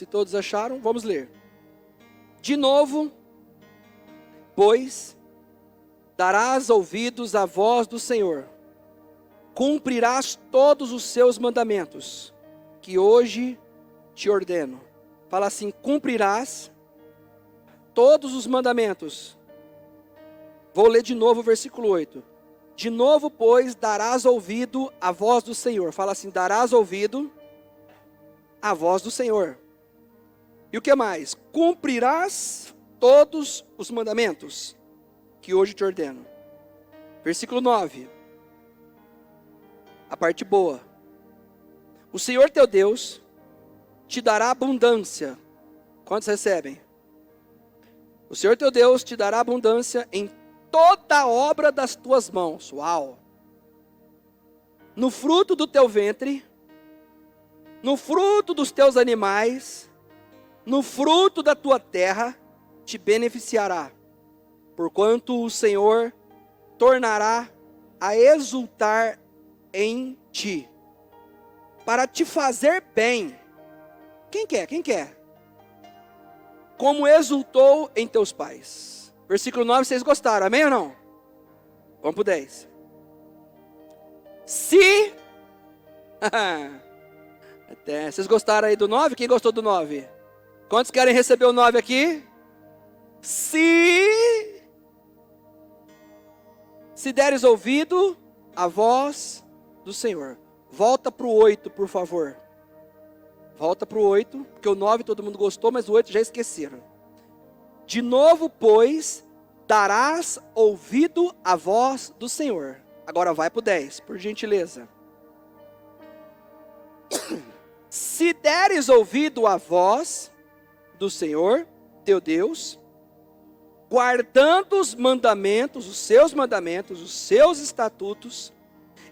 Se todos acharam, vamos ler. De novo, pois, darás ouvidos à voz do Senhor, cumprirás todos os seus mandamentos, que hoje te ordeno. Fala assim, cumprirás todos os mandamentos. Vou ler de novo o versículo 8. De novo, pois, darás ouvido à voz do Senhor. Fala assim, darás ouvido à voz do Senhor. E o que mais? Cumprirás todos os mandamentos que hoje te ordeno. Versículo 9. A parte boa. O Senhor teu Deus te dará abundância. Quantos recebem? O Senhor teu Deus te dará abundância em toda a obra das tuas mãos. Uau! No fruto do teu ventre, no fruto dos teus animais, no fruto da tua terra, te beneficiará. Porquanto o Senhor tornará a exultar em ti, para te fazer bem. Quem quer? Quem quer? Como exultou em teus pais. Versículo 9, vocês gostaram, amém ou não? Vamos para o 10. Se... Até, vocês gostaram aí do 9? Quem gostou do 9? Quantos querem receber o 9 aqui? Se deres ouvido a voz do Senhor. Volta para o 8, por favor. Volta para o 8, porque o 9 todo mundo gostou, mas o 8 já esqueceram. De novo, pois, darás ouvido à voz do Senhor. Agora vai para o 10, por gentileza. Se deres ouvido à voz do Senhor, teu Deus, guardando os mandamentos, os seus estatutos,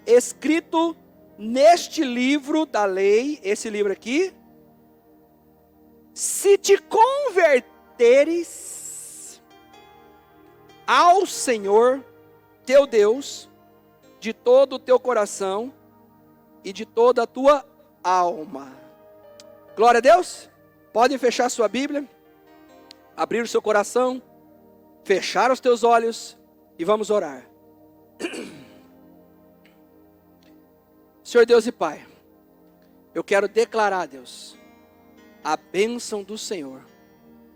escrito neste livro da lei, esse livro aqui, se te converteres ao Senhor teu Deus, de todo o teu coração e de toda a tua alma. Glória a Deus. Podem fechar sua Bíblia, abrir o seu coração, fechar os teus olhos e vamos orar. Senhor Deus e Pai, eu quero declarar, Deus, a bênção do Senhor,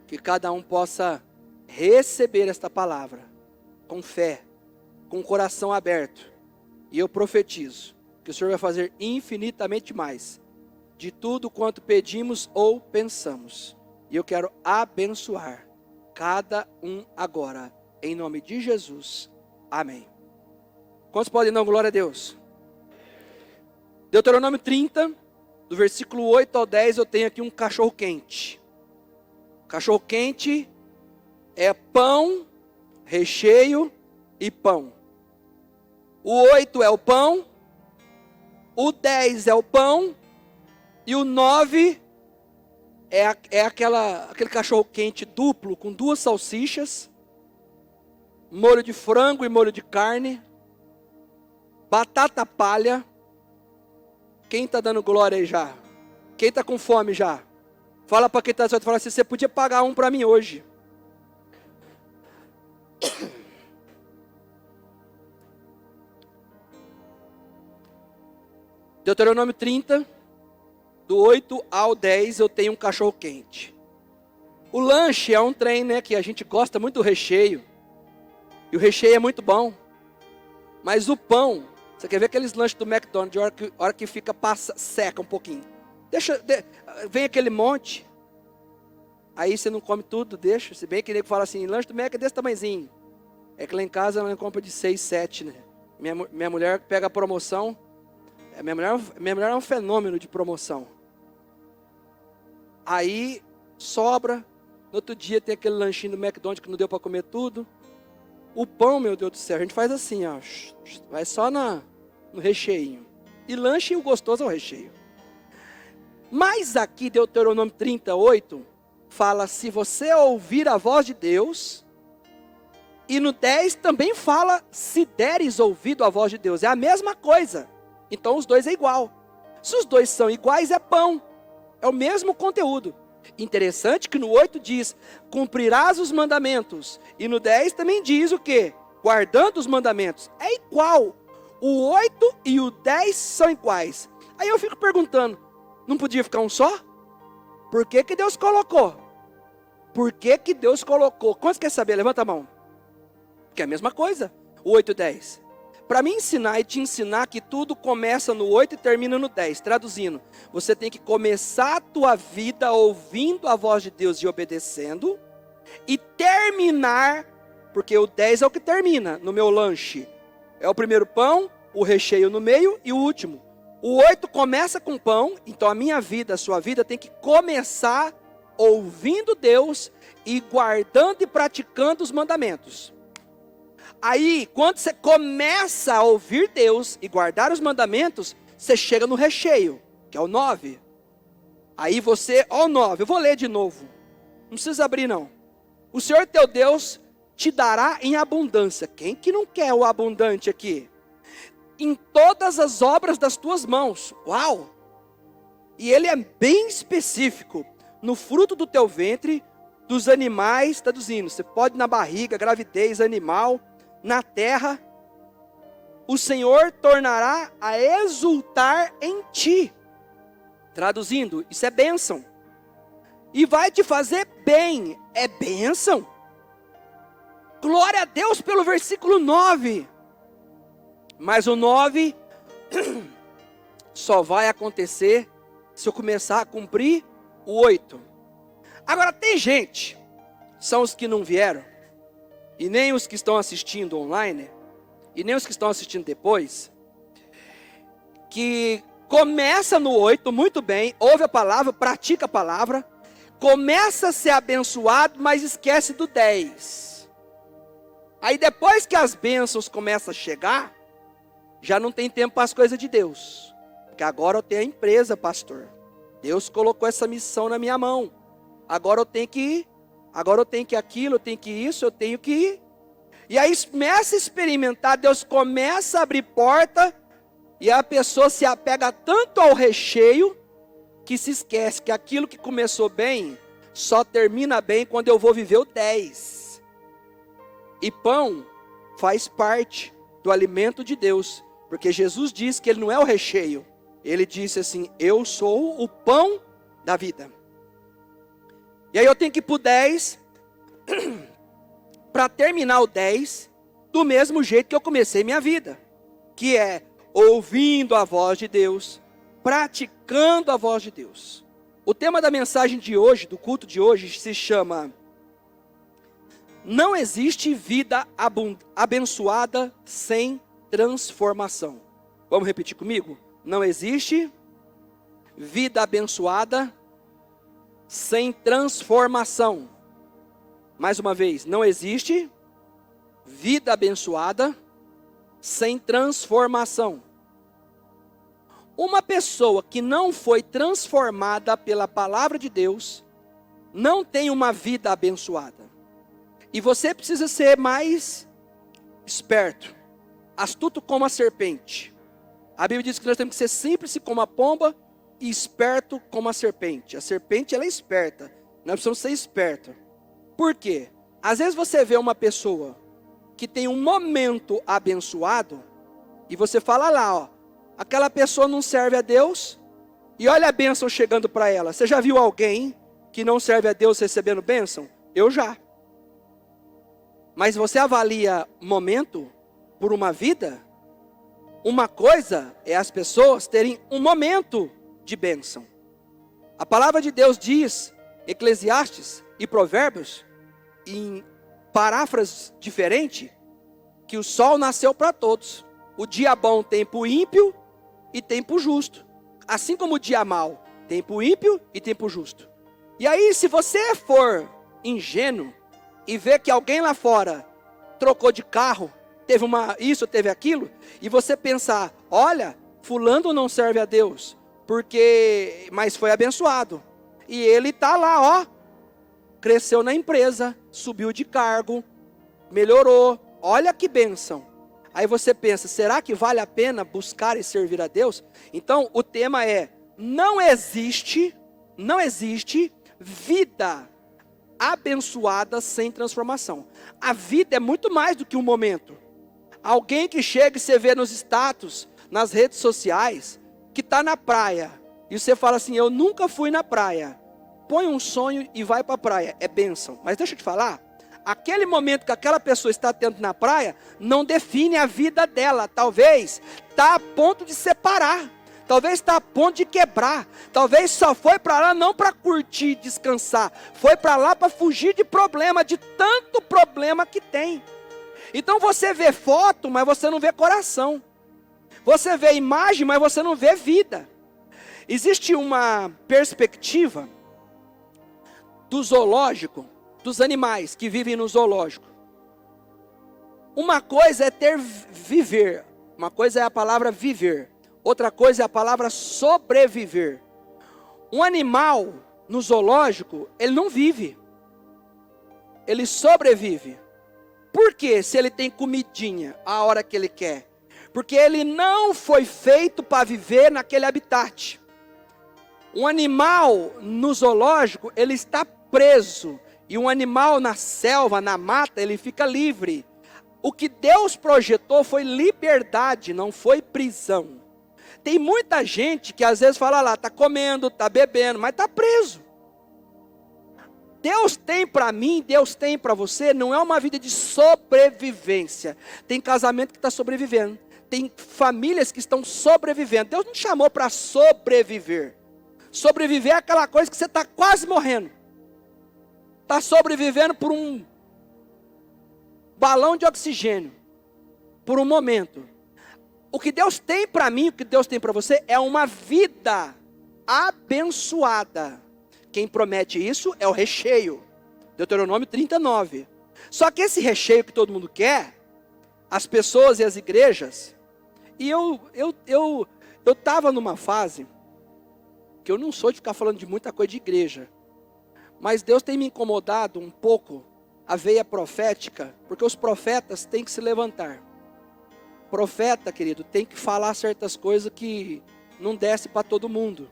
que cada um possa receber esta palavra com fé, com o coração aberto, e eu profetizo que o Senhor vai fazer infinitamente mais de tudo quanto pedimos ou pensamos, e eu quero abençoar cada um agora, em nome de Jesus, amém. Quantos podem dar glória a Deus? Deuteronômio 30, do versículo 8 ao 10, eu tenho aqui um cachorro quente. Cachorro quente é pão, recheio e pão. O 8 é o pão, o 10 é o pão, e o 9 é aquele cachorro quente duplo, com 2 salsichas, molho de frango e molho de carne, batata palha. Quem está dando glória aí já? Quem está com fome já? Fala para quem está dizendo, fala assim, você podia pagar um para mim hoje. Deuteronômio 30, do 8 ao 10, eu tenho um cachorro quente. O lanche é um trem, né, que a gente gosta muito do recheio. E o recheio é muito bom. Mas o pão, você quer ver aqueles lanches do McDonald's, a hora que fica, seca um pouquinho. Vem aquele monte, aí você não come tudo, deixa. Se bem que ele fala assim, lanche do Mac é desse tamanhozinho. É que lá em casa ela compra de 6, 7, né? Minha mulher pega a promoção. Minha mulher é um fenômeno de promoção. Aí sobra, no outro dia tem aquele lanchinho do McDonald's que não deu para comer tudo. O pão, meu Deus do céu, a gente faz assim, ó, vai só no recheinho. E lanche, o gostoso é o recheio. Mas aqui, Deuteronômio 38, fala, se você ouvir a voz de Deus. E no 10 também fala, se deres ouvido a voz de Deus. É a mesma coisa. Então os dois é igual. Se os dois são iguais, é pão. É o mesmo conteúdo. Interessante que no 8 diz, cumprirás os mandamentos. E no 10 também diz o quê? Guardando os mandamentos. É igual. O 8 e o 10 são iguais. Aí eu fico perguntando, não podia ficar um só? Por que que Deus colocou? Por que que Deus colocou? Quantos quer saber? Levanta a mão. Que é a mesma coisa, o 8 e 10. Para me ensinar e te ensinar que tudo começa no 8 e termina no 10. Traduzindo, você tem que começar a tua vida ouvindo a voz de Deus e obedecendo. E terminar, porque o 10 é o que termina no meu lanche. É o primeiro pão, o recheio no meio e o último. O 8 começa com pão, então a minha vida, a sua vida tem que começar ouvindo Deus e guardando e praticando os mandamentos. Aí, quando você começa a ouvir Deus e guardar os mandamentos, você chega no recheio, que é o 9. Aí você, ó o 9, eu vou ler de novo. Não precisa abrir não. O Senhor teu Deus te dará em abundância. Quem que não quer o abundante aqui? Em todas as obras das tuas mãos. Uau! E ele é bem específico. No fruto do teu ventre, dos animais, traduzindo. Você pode na barriga, gravidez, animal, na terra. O Senhor tornará a exultar em ti. Traduzindo, isso é bênção. E vai te fazer bem. É bênção. Glória a Deus pelo versículo 9. Mas o 9 só vai acontecer se eu começar a cumprir o 8. Agora tem gente, são os que não vieram, e nem os que estão assistindo online, e nem os que estão assistindo depois, que começa no 8, muito bem, ouve a palavra, pratica a palavra, começa a ser abençoado, mas esquece do 10. Aí depois que as bênçãos começam a chegar, já não tem tempo para as coisas de Deus. Porque agora eu tenho a empresa, pastor. Deus colocou essa missão na minha mão. Agora eu tenho que ir. Agora eu tenho que aquilo, eu tenho que isso, eu tenho que ir. E aí começa a experimentar, Deus começa a abrir porta, e a pessoa se apega tanto ao recheio, que se esquece que aquilo que começou bem, só termina bem quando eu vou viver o 10. E pão faz parte do alimento de Deus, porque Jesus disse que ele não é o recheio. Ele disse assim, eu sou o pão da vida. E aí eu tenho que ir para o 10, para terminar o 10, do mesmo jeito que eu comecei minha vida. Que é ouvindo a voz de Deus, praticando a voz de Deus. O tema da mensagem de hoje, do culto de hoje, se chama Não existe vida abençoada sem transformação. Vamos repetir comigo? Não existe vida abençoada sem transformação. Mais uma vez, não existe vida abençoada sem transformação. Uma pessoa que não foi transformada pela palavra de Deus, não tem uma vida abençoada. E você precisa ser mais esperto, astuto como a serpente. A Bíblia diz que nós temos que ser simples como a pomba e esperto como a serpente. A serpente, ela é esperta. Nós precisamos ser espertos. Por quê? Às vezes você vê uma pessoa que tem um momento abençoado e você fala lá, ó, aquela pessoa não serve a Deus e olha a bênção chegando para ela. Você já viu alguém que não serve a Deus recebendo bênção? Eu já. Mas você avalia momento por uma vida? Uma coisa é as pessoas terem um momento de bênção. A palavra de Deus diz, Eclesiastes e Provérbios, em paráfrases diferentes, que o sol nasceu para todos. O dia bom tem para o ímpio e tem para o justo. Assim como o dia mau tem para o ímpio e tem para o justo. E aí, se você for ingênuo e ver que alguém lá fora trocou de carro, teve isso, teve aquilo, e você pensar, olha, fulano não serve a Deus, mas foi abençoado. E ele está lá, ó, cresceu na empresa, subiu de cargo, melhorou, olha que bênção. Aí você pensa, será que vale a pena buscar e servir a Deus? Então o tema é, não existe vida abençoada sem transformação. A vida é muito mais do que um momento. Alguém que chega e você vê nos status, nas redes sociais, que está na praia, e você fala assim, eu nunca fui na praia. Põe um sonho e vai para a praia, é bênção. Mas deixa eu te falar, aquele momento que aquela pessoa está tendo na praia, não define a vida dela. Talvez está a ponto de separar. Talvez está a ponto de quebrar. Talvez só foi para lá não para curtir, descansar. Foi para lá para fugir de problema, de tanto problema que tem. Então você vê foto, mas você não vê coração. Você vê imagem, mas você não vê vida. Existe uma perspectiva do zoológico, dos animais que vivem no zoológico. Uma coisa é viver. Uma coisa é a palavra viver. Outra coisa é a palavra sobreviver. Um animal no zoológico, ele não vive. Ele sobrevive. Por quê? Se ele tem comidinha a hora que ele quer. Porque ele não foi feito para viver naquele habitat. Um animal no zoológico, ele está preso. E um animal na selva, na mata, ele fica livre. O que Deus projetou foi liberdade, não foi prisão. Tem muita gente que às vezes fala lá, está comendo, está bebendo, mas está preso. Deus tem para mim, Deus tem para você, não é uma vida de sobrevivência. Tem casamento que está sobrevivendo. Tem famílias que estão sobrevivendo. Deus não chamou para sobreviver. Sobreviver é aquela coisa que você está quase morrendo. Está sobrevivendo por um balão de oxigênio. Por um momento. O que Deus tem para mim, o que Deus tem para você, é uma vida abençoada. Quem promete isso é o recheio. Deuteronômio 39. Só que esse recheio que todo mundo quer, as pessoas e as igrejas, e eu estava numa fase, que eu não sou de ficar falando de muita coisa de igreja, mas Deus tem me incomodado um pouco, a veia profética, porque os profetas têm que se levantar. Profeta, querido, tem que falar certas coisas que não desce para todo mundo.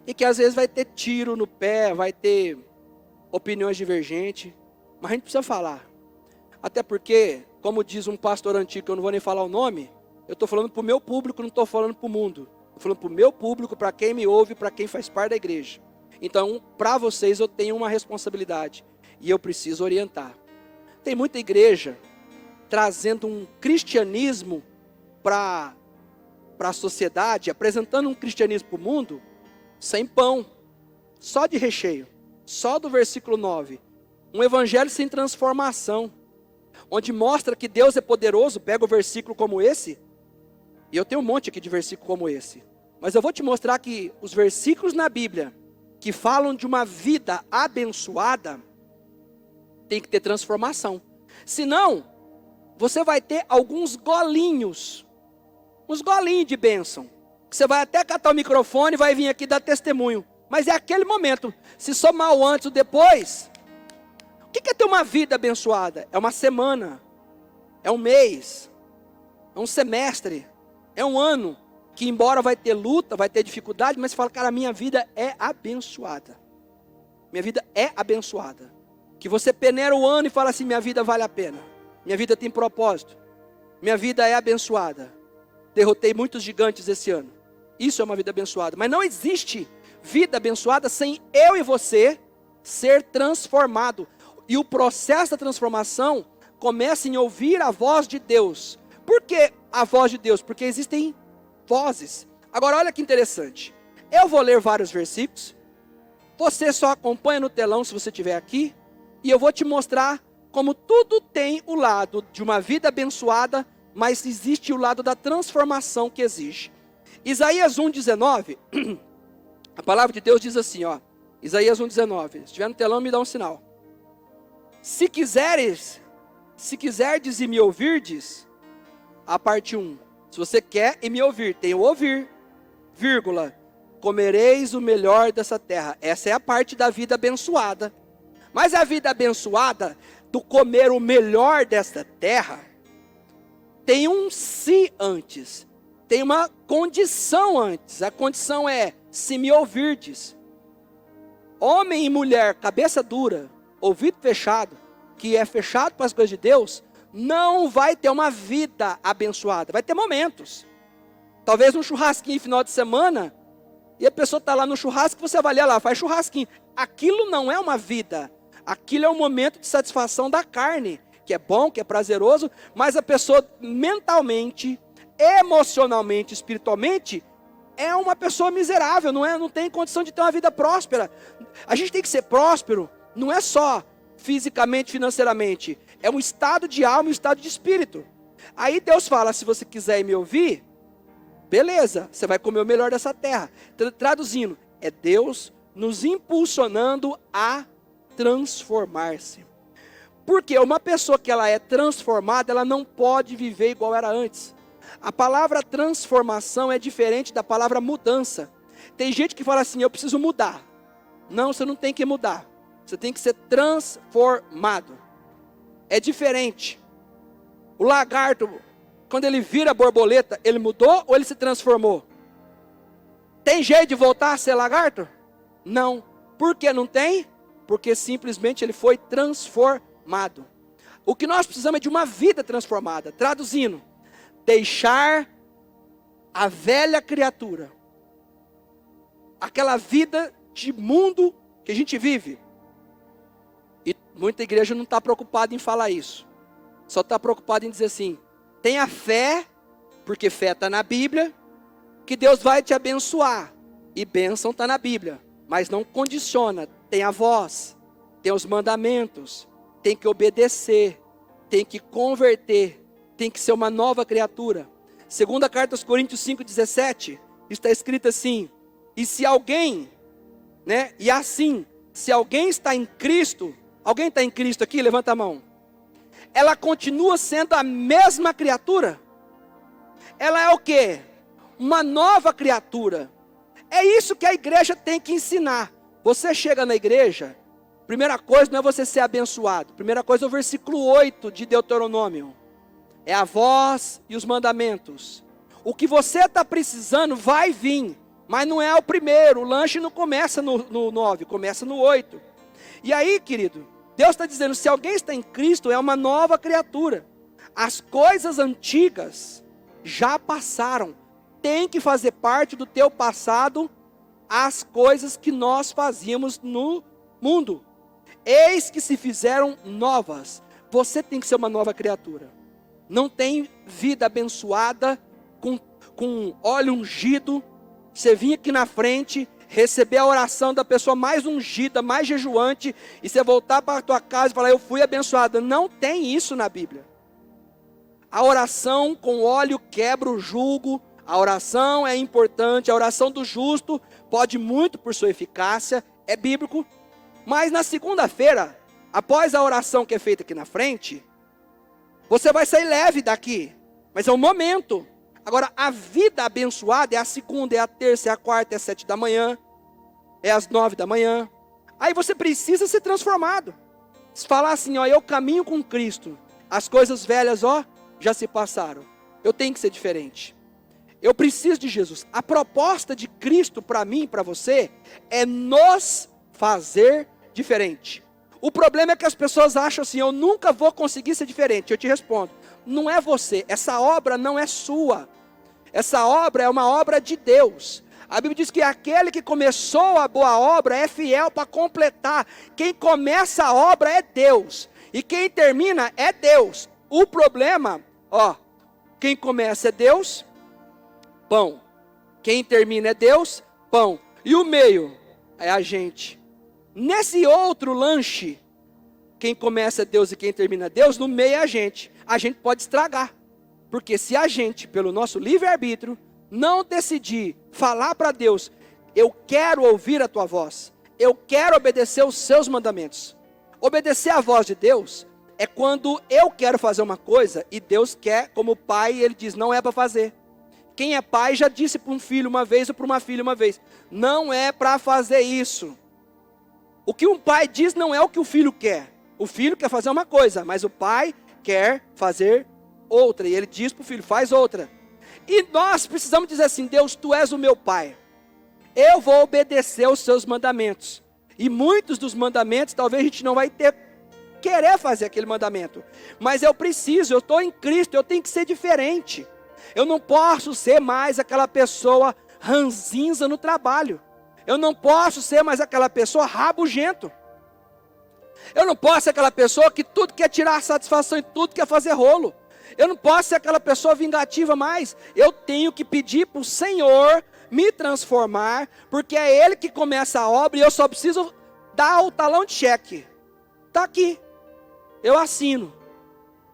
E que às vezes vai ter tiro no pé, vai ter opiniões divergentes. Mas a gente precisa falar. Até porque, como diz um pastor antigo, que eu não vou nem falar o nome, eu estou falando para o meu público, não estou falando para o mundo. Estou falando para o meu público, para quem me ouve, para quem faz parte da igreja. Então, para vocês eu tenho uma responsabilidade. E eu preciso orientar. Tem muita igreja trazendo um cristianismo para a sociedade, apresentando um cristianismo para o mundo, sem pão, só de recheio, só do versículo 9, um evangelho sem transformação, onde mostra que Deus é poderoso. Pega o versículo como esse, e eu tenho um monte aqui de versículo como esse, mas eu vou te mostrar que os versículos na Bíblia, que falam de uma vida abençoada, tem que ter transformação, senão, você vai ter alguns golinhos, uns golinhos de bênção. Você vai até catar o microfone e vai vir aqui dar testemunho. Mas é aquele momento. Se somar o antes ou depois. O que é ter uma vida abençoada? É uma semana. É um mês. É um semestre. É um ano. Que embora vai ter luta, vai ter dificuldade. Mas você fala, cara, minha vida é abençoada. Minha vida é abençoada. Que você peneira o ano e fala assim, minha vida vale a pena. Minha vida tem propósito. Minha vida é abençoada. Derrotei muitos gigantes esse ano. Isso é uma vida abençoada. Mas não existe vida abençoada sem eu e você ser transformado. E o processo da transformação começa em ouvir a voz de Deus. Por que a voz de Deus? Porque existem vozes. Agora olha que interessante. Eu vou ler vários versículos. Você só acompanha no telão se você estiver aqui. E eu vou te mostrar como tudo tem o lado de uma vida abençoada, mas existe o lado da transformação que exige. Isaías 1,19, a palavra de Deus diz assim, ó, Isaías 1,19, se estiver no telão me dá um sinal. Se quiserdes e me ouvirdes, a parte 1, se você quer e me ouvir, tem o ouvir, vírgula, comereis o melhor dessa terra. Essa é a parte da vida abençoada. Mas a vida abençoada, do comer o melhor desta terra, tem um se antes. Tem uma condição antes. A condição é, se me ouvirdes. Homem e mulher, cabeça dura, ouvido fechado, que é fechado para as coisas de Deus, não vai ter uma vida abençoada. Vai ter momentos. Talvez um churrasquinho final de semana, e a pessoa está lá no churrasco, você avalia lá, faz churrasquinho. Aquilo não é uma vida. Aquilo é um momento de satisfação da carne, que é bom, que é prazeroso, mas a pessoa mentalmente, emocionalmente, espiritualmente, é uma pessoa miserável, não tem condição de ter uma vida próspera. A gente tem que ser próspero, não é só fisicamente, financeiramente, é um estado de alma, um estado de espírito. Aí Deus fala, se você quiser me ouvir, beleza, você vai comer o melhor dessa terra. Traduzindo, é Deus nos impulsionando a transformar-se. Porque uma pessoa que ela é transformada, ela não pode viver igual era antes. A palavra transformação é diferente da palavra mudança. Tem gente que fala assim, eu preciso mudar. Não, você não tem que mudar. Você tem que ser transformado. É diferente. O lagarto, quando ele vira borboleta, ele mudou ou ele se transformou? Tem jeito de voltar a ser lagarto? Não. Por que não tem? Porque simplesmente ele foi transformado. O que nós precisamos é de uma vida transformada. Traduzindo, deixar a velha criatura, aquela vida de mundo que a gente vive. E muita igreja não está preocupada em falar isso. Só está preocupada em dizer assim, tenha fé, porque fé está na Bíblia, que Deus vai te abençoar. E bênção está na Bíblia, mas não condiciona. Tem a voz, tem os mandamentos, tem que obedecer, tem que converter, tem que ser uma nova criatura. Segunda carta aos Coríntios 5,17, está escrito assim, e se alguém, e assim, se alguém está em Cristo, alguém está em Cristo aqui? Levanta a mão. Ela continua sendo a mesma criatura? Ela é o quê? Uma nova criatura. É isso que a igreja tem que ensinar. Você chega na igreja, primeira coisa não é você ser abençoado. Primeira coisa é o versículo 8 de Deuteronômio. É a voz e os mandamentos. O que você está precisando vai vir. Mas não é o primeiro. O lanche não começa no 9, começa no 8. E aí, querido, Deus está dizendo, se alguém está em Cristo, é uma nova criatura. As coisas antigas já passaram. Tem que fazer parte do teu passado as coisas que nós fazíamos no mundo. Eis que se fizeram novas. Você tem que ser uma nova criatura. Não tem vida abençoada com óleo ungido. Você vir aqui na frente, receber a oração da pessoa mais ungida, mais jejuante, e você voltar para a tua casa e falar, eu fui abençoada. Não tem isso na Bíblia. A oração com óleo quebra o jugo. A oração é importante, a oração do justo pode muito por sua eficácia, é bíblico. Mas na segunda-feira, após a oração que é feita aqui na frente, você vai sair leve daqui, mas é um momento. Agora, a vida abençoada é a segunda, é a terça, é a quarta, é às 7 da manhã, é às 9 da manhã. Aí você precisa ser transformado. Se falar assim, eu caminho com Cristo, as coisas velhas, já se passaram. Eu tenho que ser diferente. Eu preciso de Jesus. A proposta de Cristo para mim e para você é nos fazer diferente. O problema é que as pessoas acham assim, eu nunca vou conseguir ser diferente. Eu te respondo, não é você, essa obra não é sua. Essa obra é uma obra de Deus. A Bíblia diz que aquele que começou a boa obra é fiel para completar. Quem começa a obra é Deus. E quem termina é Deus. O problema, quem começa é Deus, pão. Quem termina é Deus, pão. E o meio é a gente. Nesse outro lanche, quem começa é Deus e quem termina é Deus, no meio é a gente. A gente pode estragar. Porque se a gente, pelo nosso livre-arbítrio, não decidir falar para Deus, eu quero ouvir a tua voz, eu quero obedecer os seus mandamentos. Obedecer a voz de Deus é quando eu quero fazer uma coisa e Deus quer, como pai, ele diz, não é para fazer. Quem é pai já disse para um filho uma vez ou para uma filha uma vez, não é para fazer isso. O que um pai diz não é o que o filho quer. O filho quer fazer uma coisa, mas o pai quer fazer outra. E ele diz para o filho, faz outra. E nós precisamos dizer assim, Deus, tu és o meu pai. Eu vou obedecer os seus mandamentos. E muitos dos mandamentos, talvez a gente não vai querer fazer aquele mandamento. Mas eu estou em Cristo, eu tenho que ser diferente. Eu não posso ser mais aquela pessoa ranzinza no trabalho. Eu não posso ser mais aquela pessoa rabugento. Eu não posso ser aquela pessoa que tudo quer tirar satisfação e tudo quer fazer rolo. Eu não posso ser aquela pessoa vingativa mais. Eu tenho que pedir para o Senhor me transformar, porque é Ele que começa a obra e eu só preciso dar o talão de cheque. Está aqui. Eu assino.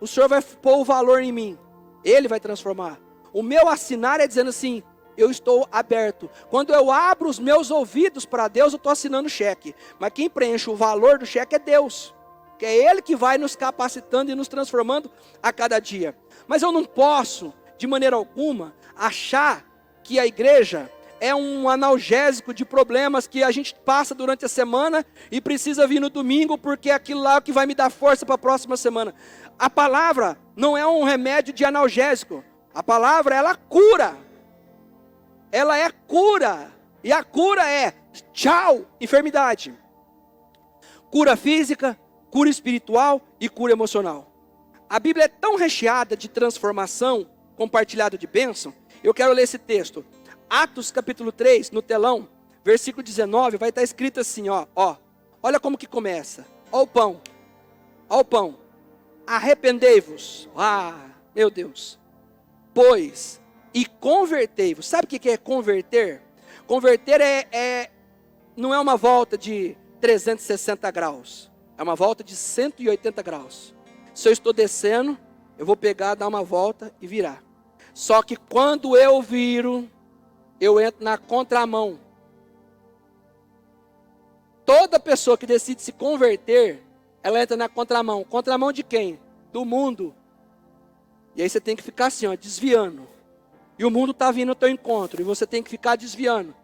O Senhor vai pôr o valor em mim. Ele vai transformar. O meu assinar é dizendo assim, eu estou aberto. Quando eu abro os meus ouvidos para Deus, eu estou assinando o cheque. Mas quem preenche o valor do cheque é Deus. Que é Ele que vai nos capacitando e nos transformando a cada dia. Mas eu não posso, de maneira alguma, achar que a igreja é um analgésico de problemas que a gente passa durante a semana e precisa vir no domingo porque é aquilo lá que vai me dar força para a próxima semana. A palavra não é um remédio de analgésico. A palavra, ela cura. Ela é cura. E a cura é tchau, enfermidade. Cura física, cura espiritual e cura emocional. A Bíblia é tão recheada de transformação, compartilhado de bênção. Eu quero ler esse texto. Atos capítulo 3, no telão, versículo 19, vai estar escrito assim, ó. Olha como que começa. Ó o pão. Ó o pão. Arrependei-vos. Ah, meu Deus. Pois, e convertei-vos. Sabe o que é converter? Converter não é uma volta de 360 graus. É uma volta de 180 graus. Se eu estou descendo, eu vou pegar, dar uma volta e virar. Só que quando eu viro, eu entro na contramão. Toda pessoa que decide se converter, ela entra na contramão. Contramão de quem? Do mundo. E aí você tem que ficar assim, ó, desviando. E o mundo está vindo ao teu encontro. E você tem que ficar desviando.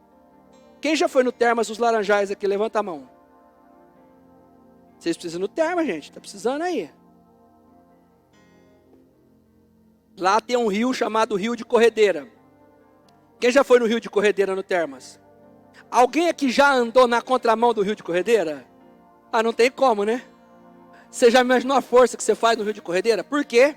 Quem já foi no Termas dos Laranjais aqui? Levanta a mão. Vocês precisam no Termas, gente. Está precisando aí. Lá tem um rio chamado Rio de Corredeira. Quem já foi no Rio de Corredeira no Termas? Alguém aqui já andou na contramão do Rio de Corredeira? Ah, não tem como, né? Você já imaginou a força que você faz no Rio de Corredeira? Por quê?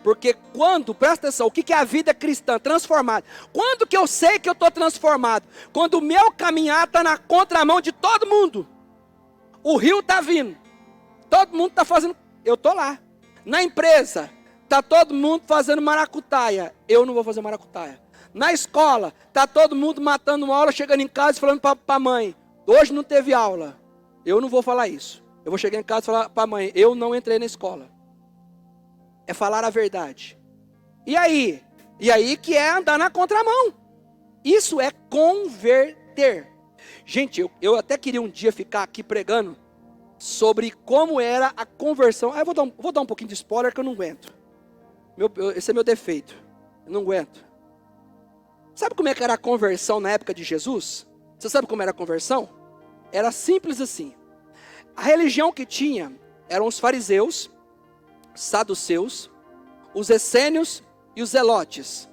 Porque quando, presta atenção, o que é a vida cristã? Transformada. Quando que eu sei que eu estou transformado? Quando o meu caminhar está na contramão de todo mundo. O rio está vindo. Todo mundo está fazendo, eu estou lá. Na empresa, está todo mundo fazendo maracutaia. Eu não vou fazer maracutaia. Na escola, está todo mundo matando uma aula, chegando em casa e falando para a mãe, hoje não teve aula. Eu não vou falar isso. Eu vou chegar em casa e falar para a mãe, eu não entrei na escola. É falar a verdade. E aí? E aí que é andar na contramão. Isso é converter. Gente, eu até queria um dia ficar aqui pregando sobre como era a conversão. Ah, eu vou dar um pouquinho de spoiler que eu não aguento. Esse é meu defeito. Eu não aguento. Sabe como é que era a conversão na época de Jesus? Você sabe como era a conversão? Era simples assim. A religião que tinha eram os fariseus, saduceus, os essênios e os zelotes.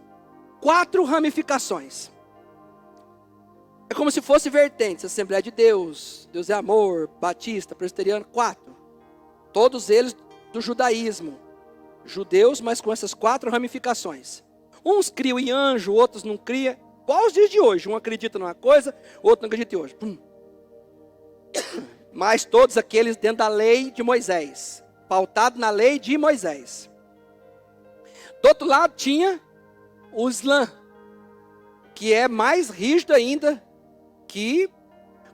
4 ramificações. É como se fosse vertentes. Assembleia de Deus, Deus é amor, batista, presbiteriano, 4. Todos eles do judaísmo. Judeus, mas com essas 4 ramificações. Uns criam em anjo, outros não criam. Igual os dias de hoje. Um acredita numa coisa, o outro não acredita em hoje. Mas todos aqueles dentro da lei de Moisés. Pautado na lei de Moisés. Do outro lado tinha o Islã. Que é mais rígido ainda. Que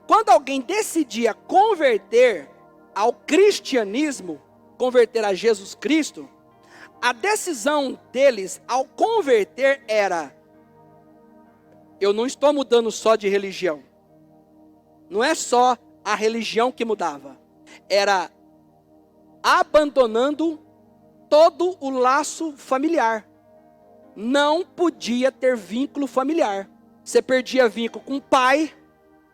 quando alguém decidia converter ao cristianismo, converter a Jesus Cristo, a decisão deles ao converter era, eu não estou mudando só de religião. Não é só a religião que mudava. Era abandonando todo o laço familiar. Não podia ter vínculo familiar. Você perdia vínculo com pai,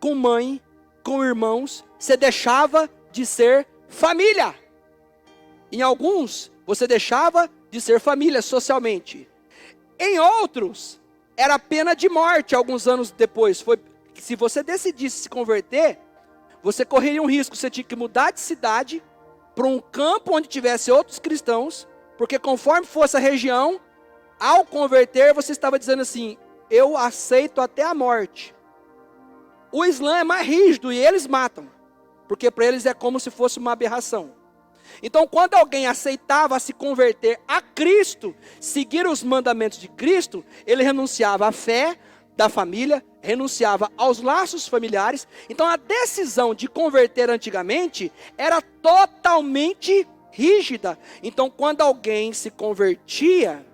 com mãe, com irmãos. Você deixava de ser família. Em alguns, você deixava de ser família socialmente. Em outros, era pena de morte alguns anos depois. Se você decidisse se converter, você correria um risco, você tinha que mudar de cidade para um campo onde tivesse outros cristãos, porque conforme fosse a região, ao converter, você estava dizendo assim, eu aceito até a morte. O Islã é mais rígido e eles matam, porque para eles é como se fosse uma aberração. Então, quando alguém aceitava se converter a Cristo, seguir os mandamentos de Cristo, ele renunciava à fé da família, renunciava aos laços familiares. Então, a decisão de converter antigamente era totalmente rígida. Então, quando alguém se convertia,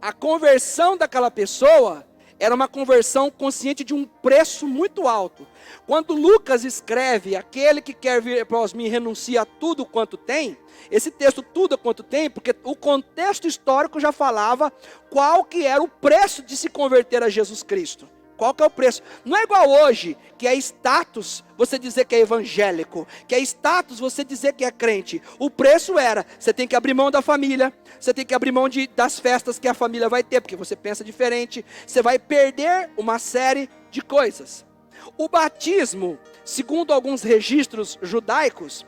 a conversão daquela pessoa era uma conversão consciente de um preço muito alto. Quando Lucas escreve, aquele que quer vir após mim renuncia a tudo quanto tem, esse texto tudo quanto tem, porque o contexto histórico já falava qual que era o preço de se converter a Jesus Cristo. Qual que é o preço? Não é igual hoje, que é status você dizer que é evangélico, que é status você dizer que é crente. O preço era, você tem que abrir mão da família, você tem que abrir mão das festas que a família vai ter, porque você pensa diferente, você vai perder uma série de coisas. O batismo, segundo alguns registros judaicos,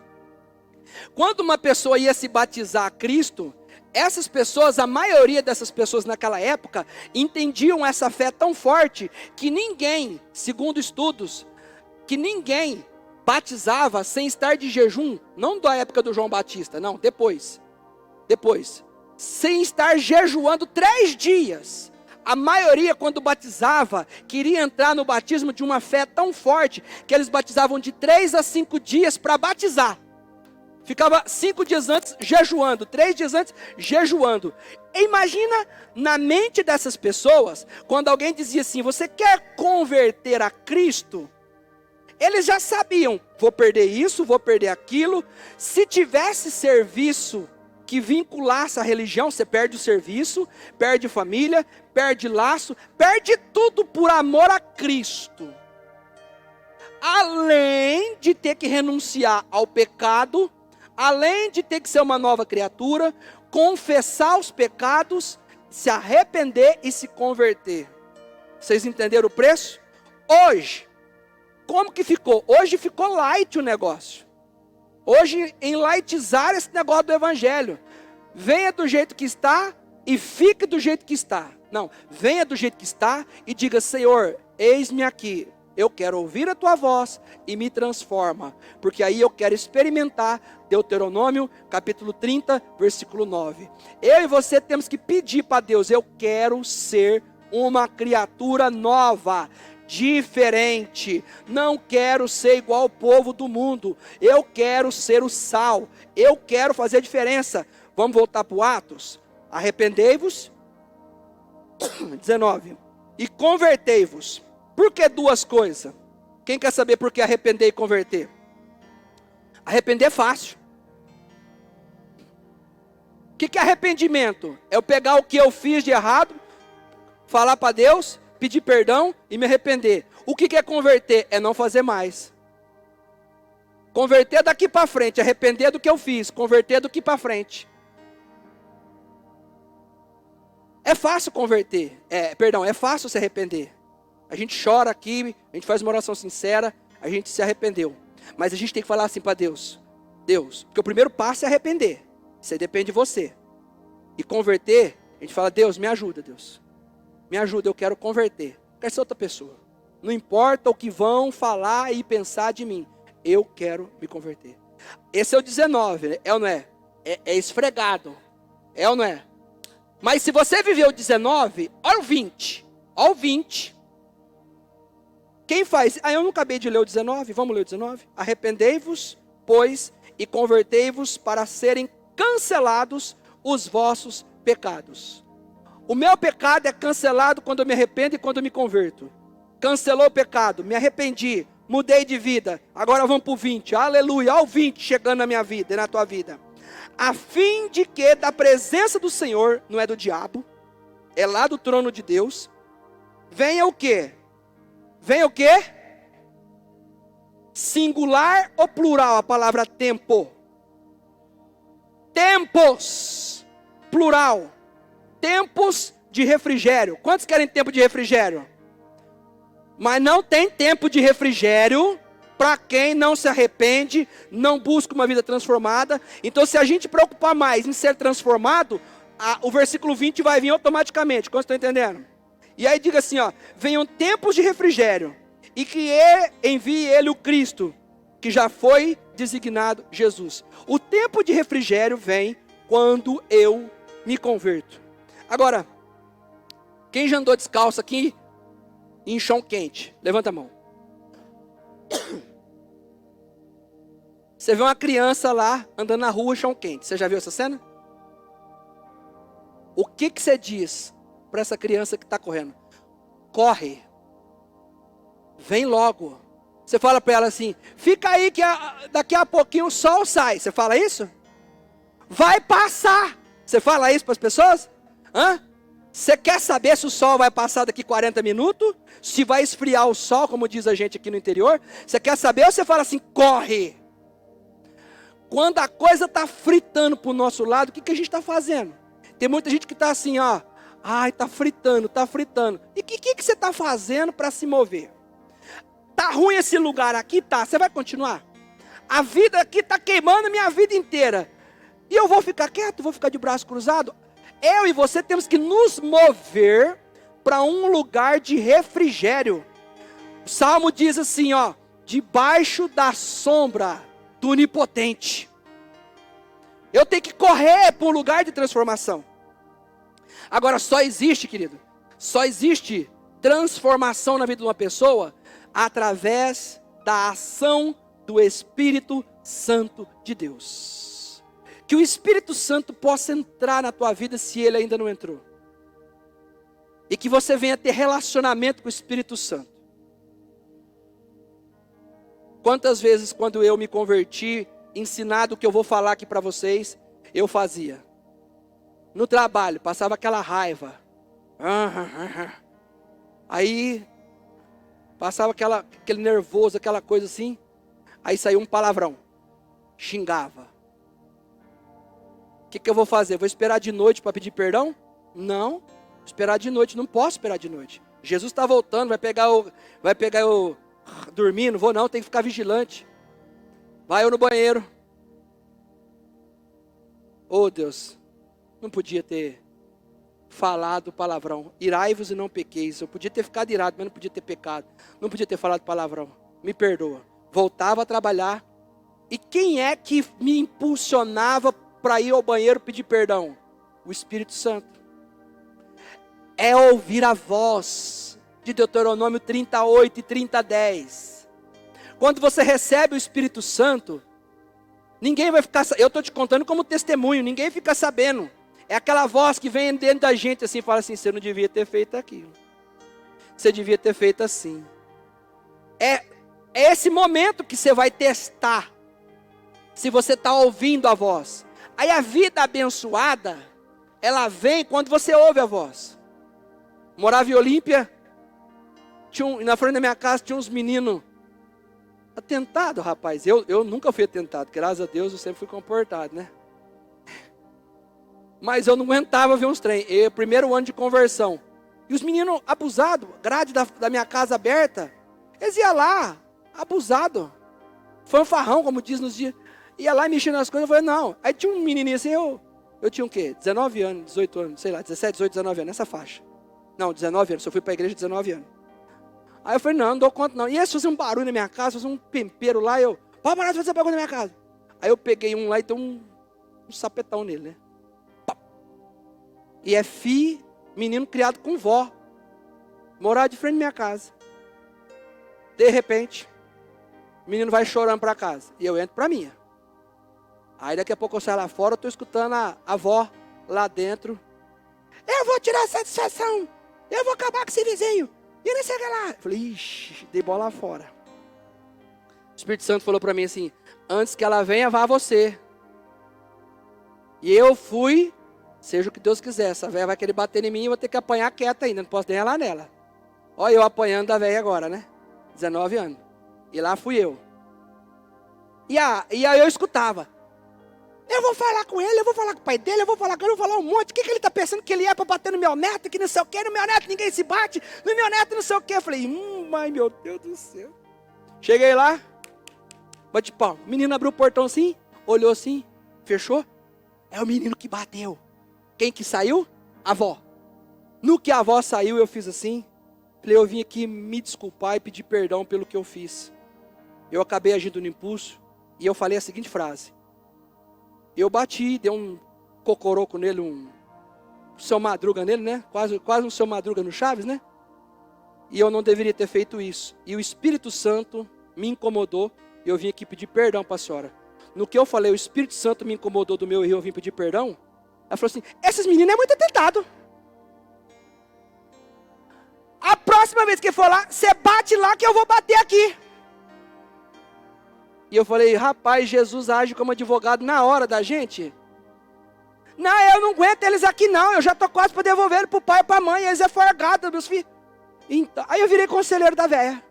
quando uma pessoa ia se batizar a Cristo, essas pessoas, a maioria dessas pessoas naquela época, entendiam essa fé tão forte, que ninguém, segundo estudos, que ninguém batizava sem estar de jejum, não da época do João Batista, não, depois, sem estar jejuando 3 dias. A maioria, quando batizava, queria entrar no batismo de uma fé tão forte, que eles batizavam de 3 a 5 dias para batizar. Ficava 5 dias antes jejuando, 3 dias antes jejuando. Imagina na mente dessas pessoas, quando alguém dizia assim, você quer converter a Cristo? Eles já sabiam, vou perder isso, vou perder aquilo. Se tivesse serviço que vinculasse a religião, você perde o serviço, perde família, perde laço, perde tudo por amor a Cristo. Além de ter que renunciar ao pecado, além de ter que ser uma nova criatura, confessar os pecados, se arrepender e se converter. Vocês entenderam o preço? Hoje, como que ficou? Hoje ficou light o negócio. Hoje enlightizar esse negócio do evangelho. Venha do jeito que está e fique do jeito que está. Não, venha do jeito que está e diga, Senhor, eis-me aqui. Eu quero ouvir a tua voz e me transforma, porque aí eu quero experimentar Deuteronômio capítulo 30, versículo 9. Eu e você temos que pedir para Deus, eu quero ser uma criatura nova, diferente, não quero ser igual ao povo do mundo, eu quero ser o sal, eu quero fazer a diferença. Vamos voltar para o Atos? Arrependei-vos, 19, e convertei-vos. Por que 2 coisas? Quem quer saber por que arrepender e converter? Arrepender é fácil. O que é arrependimento? É eu pegar o que eu fiz de errado, falar para Deus, pedir perdão e me arrepender. O que é converter? É não fazer mais. Converter daqui para frente, arrepender do que eu fiz, converter daqui para frente. É fácil converter, é fácil se arrepender. A gente chora aqui, a gente faz uma oração sincera, a gente se arrependeu. Mas a gente tem que falar assim para Deus. Deus, porque o primeiro passo é arrepender. Isso aí depende de você. E converter, a gente fala, Deus, me ajuda, Deus. Me ajuda, eu quero converter. Quero ser outra pessoa. Não importa o que vão falar e pensar de mim. Eu quero me converter. Esse é o 19, né? É ou não é? É esfregado. É ou não é? Mas se você viveu o 19, olha o 20. Olha o 20. Quem faz? Eu não acabei de ler o 19, vamos ler o 19? Arrependei-vos, pois, e convertei-vos para serem cancelados os vossos pecados. O meu pecado é cancelado quando eu me arrependo e quando eu me converto. Cancelou o pecado, me arrependi, mudei de vida. Agora vamos para o 20, aleluia, olha o 20 chegando na minha vida e na tua vida. A fim de que da presença do Senhor, não é do diabo, é lá do trono de Deus, venha o quê? Vem o quê? Singular ou plural a palavra tempo? Tempos. Plural. Tempos de refrigério. Quantos querem tempo de refrigério? Mas não tem tempo de refrigério para quem não se arrepende, não busca uma vida transformada. Então, se a gente preocupar mais em ser transformado, o versículo 20 vai vir automaticamente. Como vocês estão entendendo? E aí diga assim, ó: venham tempos de refrigério, e que envie ele o Cristo, que já foi designado Jesus. O tempo de refrigério vem quando eu me converto. Agora, quem já andou descalço aqui em chão quente? Levanta a mão. Você vê uma criança lá andando na rua em chão quente. Você já viu essa cena? O que você diz para essa criança que está correndo? Corre. Vem logo. Você fala para ela assim: fica aí que daqui a pouquinho o sol sai. Você fala isso? Vai passar. Você fala isso para as pessoas? Você quer saber se o sol vai passar daqui 40 minutos? Se vai esfriar o sol, como diz a gente aqui no interior? Você quer saber ou você fala assim: corre? Quando a coisa está fritando para o nosso lado, o que a gente está fazendo? Tem muita gente que está assim, ó. Ai, está fritando, está fritando. E o que você está fazendo para se mover? Tá ruim esse lugar aqui? Tá. Você vai continuar? A vida aqui está queimando a minha vida inteira. E eu vou ficar quieto? Vou ficar de braço cruzado? Eu e você temos que nos mover para um lugar de refrigério. O Salmo diz assim, ó: debaixo da sombra do Onipotente. Eu tenho que correr para um lugar de transformação. Agora, só existe, querido, só existe transformação na vida de uma pessoa através da ação do Espírito Santo de Deus. Que o Espírito Santo possa entrar na tua vida se ele ainda não entrou. E que você venha ter relacionamento com o Espírito Santo. Quantas vezes quando eu me converti, ensinado o que eu vou falar aqui para vocês, eu fazia. No trabalho, passava aquela raiva. Aí, passava aquele nervoso, aquela coisa assim. Aí saiu um palavrão. Xingava. O que eu vou fazer? Vou esperar de noite para pedir perdão? Não. Esperar de noite, não posso esperar de noite. Jesus está voltando, vai pegar eu dormindo, vou não, tem que ficar vigilante. Vai eu no banheiro. Oh Deus, não podia ter falado palavrão. Irai-vos e não pequeis. Eu podia ter ficado irado, mas não podia ter pecado. Não podia ter falado palavrão. Me perdoa. Voltava a trabalhar. E quem é que me impulsionava para ir ao banheiro pedir perdão? O Espírito Santo. É ouvir a voz de Deuteronômio 38 e 30:10. Quando você recebe o Espírito Santo, ninguém vai ficar... Eu estou te contando como testemunho, ninguém fica sabendo. É aquela voz que vem dentro da gente assim, fala assim: você não devia ter feito aquilo. Você devia ter feito assim. É esse momento que você vai testar se você está ouvindo a voz. Aí a vida abençoada, ela vem quando você ouve a voz. Morava em Olímpia, na frente da minha casa tinha uns meninos atentados, rapaz. Eu nunca fui atentado, graças a Deus eu sempre fui comportado, né? Mas eu não aguentava ver uns trem. Primeiro ano de conversão. E os meninos abusados, grade da minha casa aberta, eles iam lá, abusado. Fanfarrão, como diz nos dias. Ia lá mexendo nas coisas, eu falei, não. Aí tinha um menininho assim, eu tinha o quê? 19 anos, 18 anos, sei lá, 17, 18, 19 anos, nessa faixa. Não, 19 anos, só fui para a igreja 19 anos. Aí eu falei, não dou conta não. E eles faziam um barulho na minha casa, faziam um tempero lá, pode parar de fazer bagulho na minha casa. Aí eu peguei um lá e dei um sapetão nele, né? E menino criado com vó. Morava de frente da minha casa. De repente, o menino vai chorando para casa. E eu entro para minha. Aí daqui a pouco eu saio lá fora, eu estou escutando a avó lá dentro. Eu vou tirar a satisfação. Eu vou acabar com esse vizinho. E não sei o que lá. Eu falei, ixi, dei bola lá fora. O Espírito Santo falou para mim assim: antes que ela venha, vá você. E eu fui, seja o que Deus quiser. Essa velha vai querer bater em mim e eu vou ter que apanhar quieta ainda. Não posso nem ralar nela. Olha eu apanhando da velha agora, né? 19 anos. E lá fui eu. E aí eu escutava. Eu vou falar com ele, eu vou falar com o pai dele, eu vou falar com ele, eu vou falar um monte. O que ele está pensando que ele é para bater no meu neto, que não sei o quê, no meu neto ninguém se bate, no meu neto não sei o quê. Eu falei, mas meu Deus do céu. Cheguei lá, Bate palma. O menino abriu o portão assim, olhou assim, fechou. É o menino que bateu. Quem que saiu? A avó. No que a avó saiu, eu fiz assim. Falei, eu vim aqui me desculpar e pedir perdão pelo que eu fiz. Eu acabei agindo no impulso. E eu falei a seguinte frase. Eu bati, dei um cocoroco nele, um Seu Madruga nele, né? Quase um Seu Madruga no Chaves, né? E eu não deveria ter feito isso. E o Espírito Santo me incomodou. E eu vim aqui pedir perdão para a senhora. No que eu falei, o Espírito Santo me incomodou do meu erro, eu vim pedir perdão. Ela falou assim, esses meninos é muito atentado. A próxima vez que for lá, você bate lá que eu vou bater aqui. E eu falei, rapaz, Jesus age como advogado na hora da gente. Não, eu não aguento eles aqui não, eu já estou quase para devolver ele para o pai e para a mãe, eles é forgado, meus filhos. Então, aí eu virei conselheiro da véia.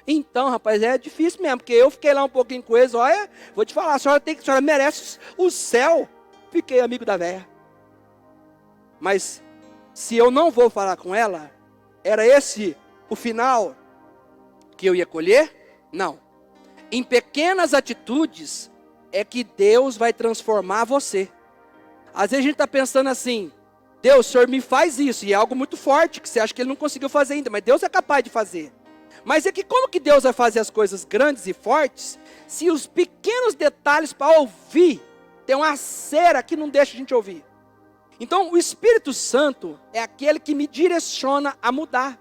Então, rapaz, é difícil mesmo, porque eu fiquei lá um pouquinho com eles, olha, vou te falar, a senhora merece o céu. Fiquei amigo da véia. Mas, se eu não vou falar com ela, era esse o final que eu ia colher? Não. Em pequenas atitudes é que Deus vai transformar você. Às vezes a gente está pensando assim, Deus, o Senhor me faz isso, e é algo muito forte, que você acha que Ele não conseguiu fazer ainda, mas Deus é capaz de fazer. Mas é que como que Deus vai fazer as coisas grandes e fortes, se os pequenos detalhes para ouvir, tem uma cera que não deixa a gente ouvir. Então o Espírito Santo é aquele que me direciona a mudar.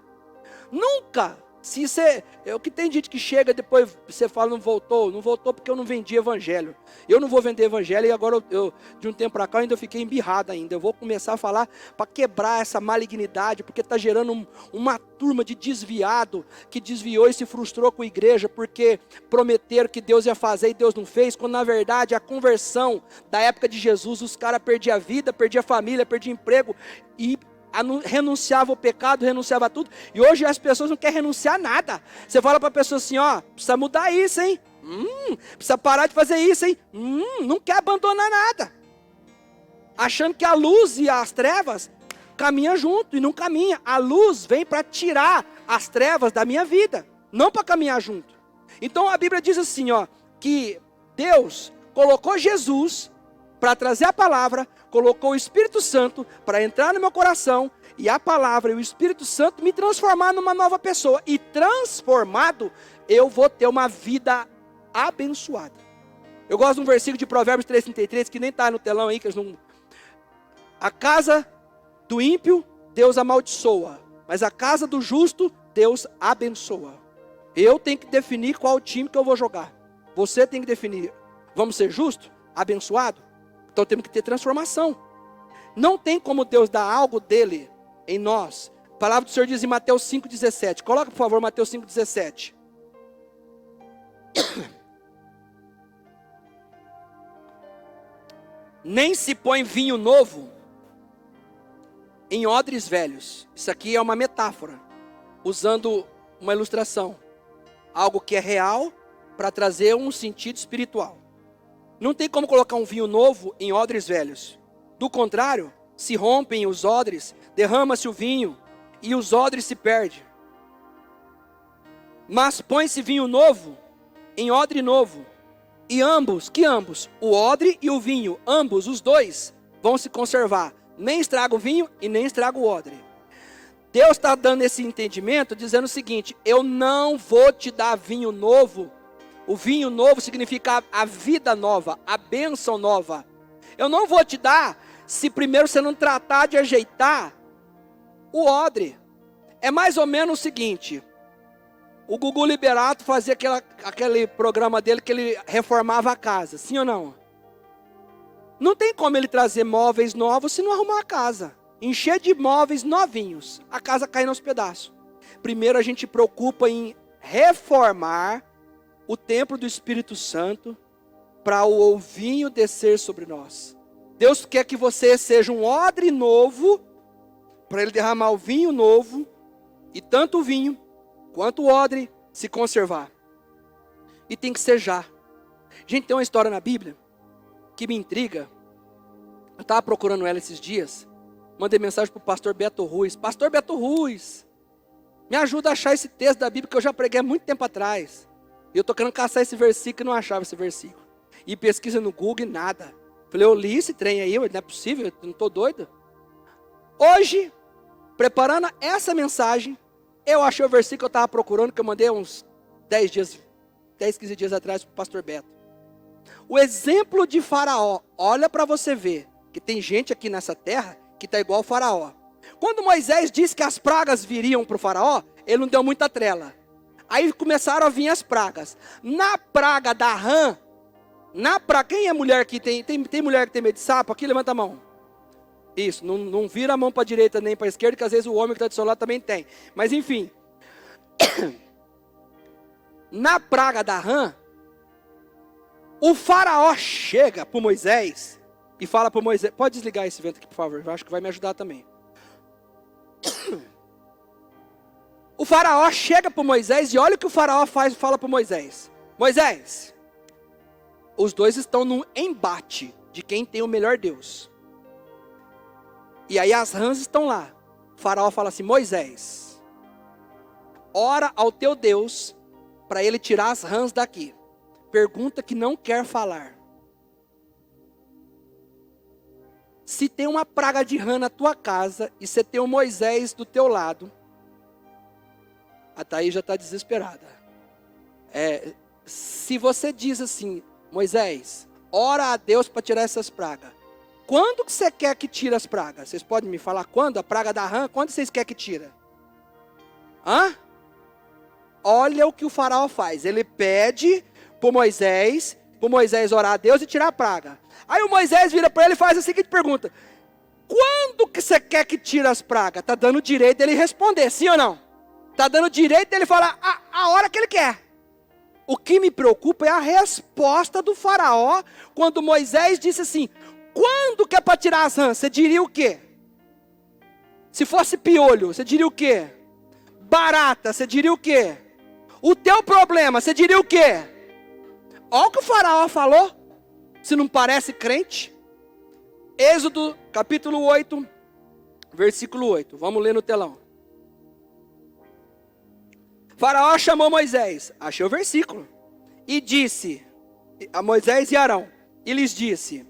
Nunca, se você, o que tem gente que chega depois, você fala não voltou porque eu não vendi evangelho. Eu não vou vender evangelho e agora eu de um tempo para cá eu fiquei embirrado ainda. Eu vou começar a falar para quebrar essa malignidade, porque está gerando uma turma de desviado, que desviou e se frustrou com a igreja, porque prometeram que Deus ia fazer e Deus não fez, quando na verdade a conversão da época de Jesus, os caras perdiam a vida, perdiam a família, perdiam emprego e renunciava ao pecado, renunciava a tudo, e hoje as pessoas não querem renunciar a nada. Você fala para a pessoa assim, ó, precisa mudar isso, hein? Precisa parar de fazer isso, hein? Não quer abandonar nada. Achando que a luz e as trevas caminham junto, e não caminha. A luz vem para tirar as trevas da minha vida, não para caminhar junto. Então a Bíblia diz assim, ó, que Deus colocou Jesus para trazer a palavra, colocou o Espírito Santo para entrar no meu coração, e a palavra e o Espírito Santo me transformar numa nova pessoa, e transformado, eu vou ter uma vida abençoada. Eu gosto de um versículo de Provérbios 3:33, que nem está no telão aí, que eles não... A casa do ímpio, Deus amaldiçoa, mas a casa do justo, Deus abençoa. Eu tenho que definir qual time que eu vou jogar. Você tem que definir, vamos ser justos, abençoado? Então temos que ter transformação. Não tem como Deus dar algo dele em nós. A palavra do Senhor diz em Mateus 5,17. Coloca por favor Mateus 5,17. Nem se põe vinho novo em odres velhos. Isso aqui é uma metáfora, usando uma ilustração. Algo que é real para trazer um sentido espiritual. Não tem como colocar um vinho novo em odres velhos. Do contrário, se rompem os odres, derrama-se o vinho e os odres se perdem. Mas põe-se vinho novo em odre novo. E ambos, o odre e o vinho, ambos, os dois, vão se conservar. Nem estraga o vinho e nem estraga o odre. Deus está dando esse entendimento, dizendo o seguinte, eu não vou te dar vinho novo. O vinho novo significa a vida nova, a bênção nova. Eu não vou te dar se primeiro você não tratar de ajeitar o odre. É mais ou menos o seguinte, o Gugu Liberato fazia aquele programa dele que ele reformava a casa, sim ou não? Não tem como ele trazer móveis novos se não arrumar a casa. Encher de móveis novinhos, a casa cai nos pedaços. Primeiro a gente preocupa em reformar o templo do Espírito Santo, para o vinho descer sobre nós. Deus quer que você seja um odre novo, para Ele derramar o vinho novo, e tanto o vinho, quanto o odre, se conservar. E tem que ser já. Gente, tem uma história na Bíblia, que me intriga. Eu estava procurando ela esses dias, mandei mensagem para o pastor Beto Ruiz. Pastor Beto Ruiz, me ajuda a achar esse texto da Bíblia, que eu já preguei há muito tempo atrás. E eu tô querendo caçar esse versículo e não achava esse versículo. E pesquisa no Google e nada. Falei, eu li esse trem aí, não é possível, eu não tô doido. Hoje, preparando essa mensagem, eu achei o versículo que eu estava procurando, que eu mandei uns 10, 15 dias atrás para o pastor Beto. O exemplo de Faraó, olha para você ver, que tem gente aqui nessa terra que está igual ao Faraó. Quando Moisés disse que as pragas viriam para o Faraó, ele não deu muita trela. Aí começaram a vir as pragas. Na praga da rã, quem é mulher aqui? Tem mulher que tem medo de sapo? Aqui levanta a mão. Isso, não vira a mão para a direita nem para a esquerda, que às vezes o homem que está do seu lado também tem. Mas enfim. Na praga da rã, o Faraó chega para Moisés e fala para Moisés, pode desligar esse vento aqui, por favor, eu acho que vai me ajudar também. O Faraó chega para Moisés e olha o que o Faraó fala para Moisés. Moisés, os dois estão num embate de quem tem o melhor Deus. E aí as rãs estão lá. O Faraó fala assim, Moisés, ora ao teu Deus para ele tirar as rãs daqui. Pergunta que não quer falar. Se tem uma praga de rã na tua casa e você tem o Moisés do teu lado, a Thaís já está desesperada. Se você diz assim, Moisés, ora a Deus para tirar essas pragas. Quando que você quer que tire as pragas? Vocês podem me falar quando? A praga da rã, quando vocês querem que tira? Olha o que o Faraó faz. Ele pede para Moisés orar a Deus e tirar a praga. Aí o Moisés vira para ele e faz a seguinte pergunta. Quando que você quer que tire as pragas? Está dando direito dele responder, sim ou não? Está dando direito dele falar a hora que ele quer. O que me preocupa é a resposta do Faraó quando Moisés disse assim, quando que é para tirar as rãs? Você diria o quê? Se fosse piolho, você diria o quê? Barata, você diria o quê? O teu problema, você diria o quê? Olha o que o Faraó falou. Se não parece crente. Êxodo capítulo 8, versículo 8. Vamos ler no telão. Faraó chamou Moisés, achei o versículo, e disse a Moisés e Arão, e lhes disse,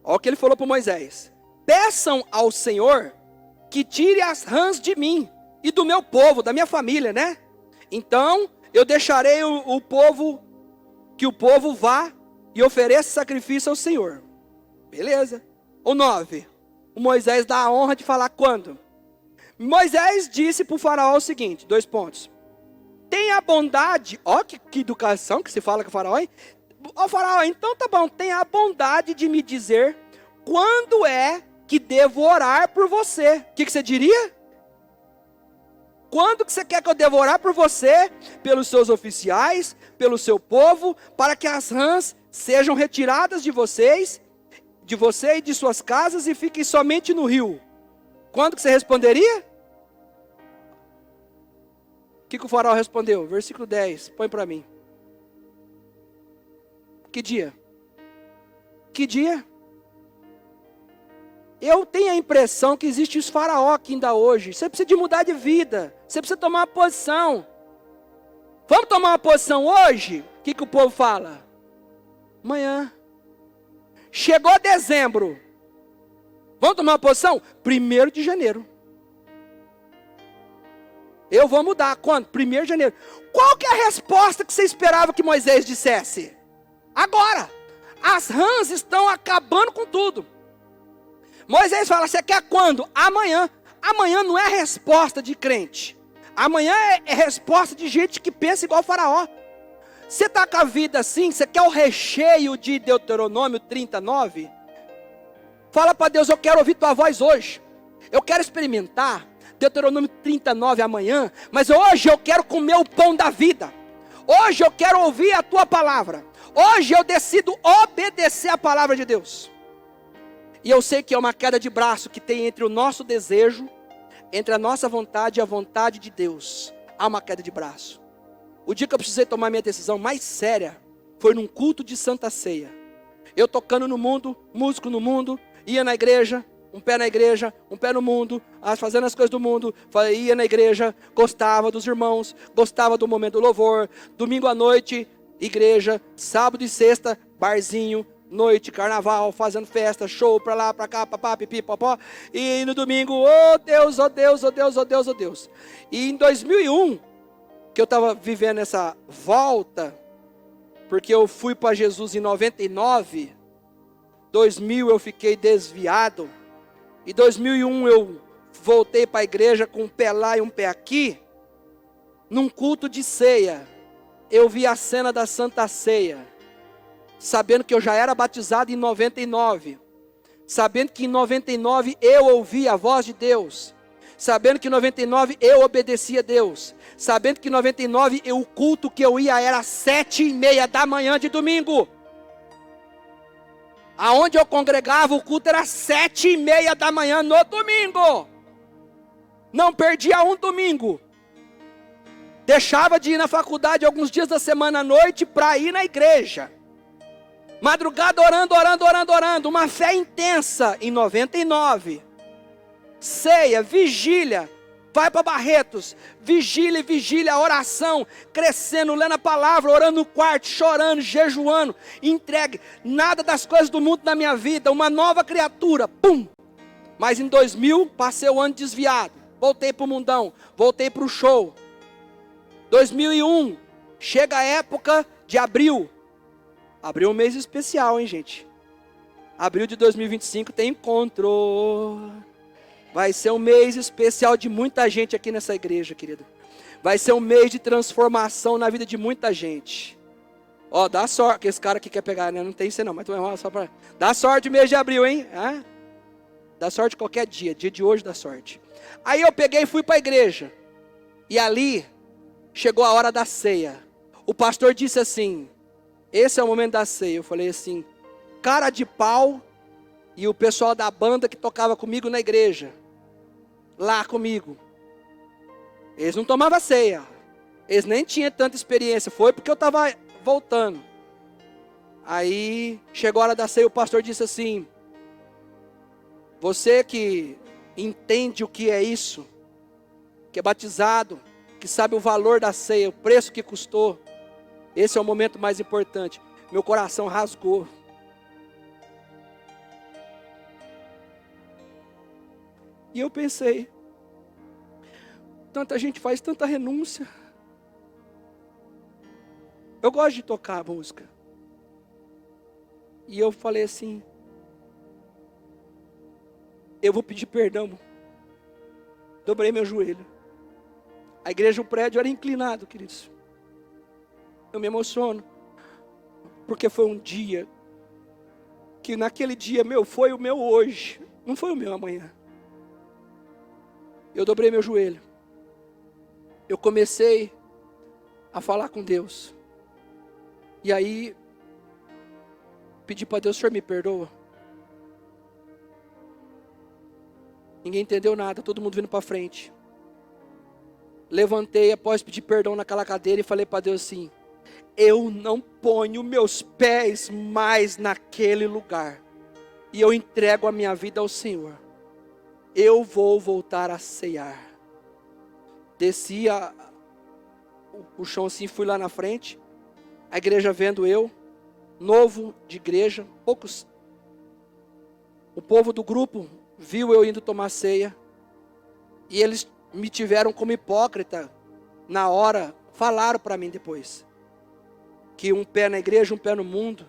olha o que ele falou para Moisés, peçam ao Senhor que tire as rãs de mim e do meu povo, da minha família, né? Então eu deixarei o povo, que o povo vá e ofereça sacrifício ao Senhor. Beleza. O 9, o Moisés dá a honra de falar quando? Moisés disse para o Faraó o seguinte, 2 pontos. Tenha bondade, ó que educação que se fala com o Faraó, hein? Ó Faraó, então tá bom, tenha a bondade de me dizer quando é que devo orar por você. O que você diria? Quando que você quer que eu devo orar por você, pelos seus oficiais, pelo seu povo, para que as rãs sejam retiradas de você e de suas casas e fiquem somente no rio? Quando que você responderia? O que o Faraó respondeu? Versículo 10, põe para mim. Que dia? Que dia? Eu tenho a impressão que existe os faraó aqui ainda hoje. Você precisa de mudar de vida. Você precisa tomar uma posição. Vamos tomar uma posição hoje? O que o povo fala? Amanhã. Chegou dezembro. Vamos tomar uma posição? 1º de janeiro. Eu vou mudar. Quando? 1º de janeiro. Qual que é a resposta que você esperava que Moisés dissesse? Agora. As rãs estão acabando com tudo. Moisés fala, você quer quando? Amanhã. Amanhã não é resposta de crente. Amanhã é resposta de gente que pensa igual o Faraó. Você está com a vida assim, você quer o recheio de Deuteronômio 39? Fala para Deus, eu quero ouvir tua voz hoje. Eu quero experimentar Deuteronômio 39 amanhã, mas hoje eu quero comer o pão da vida. Hoje eu quero ouvir a tua palavra. Hoje eu decido obedecer a palavra de Deus. E eu sei que é uma queda de braço que tem entre o nosso desejo, entre a nossa vontade e a vontade de Deus. Há uma queda de braço. O dia que eu precisei tomar minha decisão mais séria foi num culto de Santa Ceia. Eu tocando no mundo, músico no mundo, ia na igreja, um pé na igreja, um pé no mundo, fazendo as coisas do mundo, ia na igreja, gostava dos irmãos, gostava do momento do louvor, domingo à noite, igreja, sábado e sexta, barzinho, noite, carnaval, fazendo festa, show pra lá, pra cá, papá, pipi, popó, e no domingo, oh Deus, oh Deus, oh Deus, oh Deus, oh Deus. E em 2001, que eu estava vivendo essa volta, porque eu fui para Jesus em 99, 2000 eu fiquei desviado, e 2001 eu voltei para a igreja com um pé lá e um pé aqui, num culto de ceia, eu vi a cena da Santa Ceia, sabendo que eu já era batizado em 99, sabendo que em 99 eu ouvi a voz de Deus, sabendo que em 99 eu obedecia a Deus, sabendo que em 99 o culto que eu ia era 7:30 da manhã de domingo. Aonde eu congregava, o culto era 7:30 da manhã no domingo. Não perdia um domingo. Deixava de ir na faculdade alguns dias da semana à noite para ir na igreja. Madrugada orando. Uma fé intensa em 99. Ceia, vigília. Vai para Barretos, vigília, oração, crescendo, lendo a palavra, orando no quarto, chorando, jejuando, entregue, nada das coisas do mundo na minha vida, uma nova criatura, pum. Mas em 2000, passei o ano desviado, voltei para o mundão, voltei para o show. 2001, chega a época de abril, abril é um mês especial, hein gente? Abril de 2025 tem encontro. Vai ser um mês especial de muita gente aqui nessa igreja, querido. Vai ser um mês de transformação na vida de muita gente. Ó, dá sorte, que esse cara aqui quer pegar, né? Não tem isso não, mas só para... Dá sorte mês de abril, hein? Dá sorte qualquer dia de hoje dá sorte. Aí eu peguei e fui para a igreja. E ali, chegou a hora da ceia. O pastor disse assim, esse é o momento da ceia. Eu falei assim, cara de pau, e o pessoal da banda que tocava comigo na igreja, lá comigo, eles não tomavam ceia, eles nem tinham tanta experiência, foi porque eu estava voltando. Aí chegou a hora da ceia, o pastor disse assim, você que entende o que é isso, que é batizado, que sabe o valor da ceia, o preço que custou, esse é o momento mais importante. Meu coração rasgou. E eu pensei, tanta gente faz tanta renúncia. Eu gosto de tocar a música. E eu falei assim, eu vou pedir perdão. Dobrei meu joelho. A igreja, o prédio era inclinado, queridos. Eu me emociono, porque foi um dia, que naquele dia foi o meu hoje, não foi o meu amanhã. Eu dobrei meu joelho. Eu comecei a falar com Deus. E aí, pedi para Deus, Senhor, me perdoa. Ninguém entendeu nada, todo mundo vindo para frente. Levantei após pedir perdão naquela cadeira e falei para Deus assim, eu não ponho meus pés mais naquele lugar. E eu entrego a minha vida ao Senhor. Eu vou voltar a ceiar. Desci o chão assim, fui lá na frente. A igreja vendo eu, novo de igreja, poucos. O povo do grupo viu eu indo tomar ceia. E eles me tiveram como hipócrita. Na hora, falaram para mim depois. Que um pé na igreja, um pé no mundo.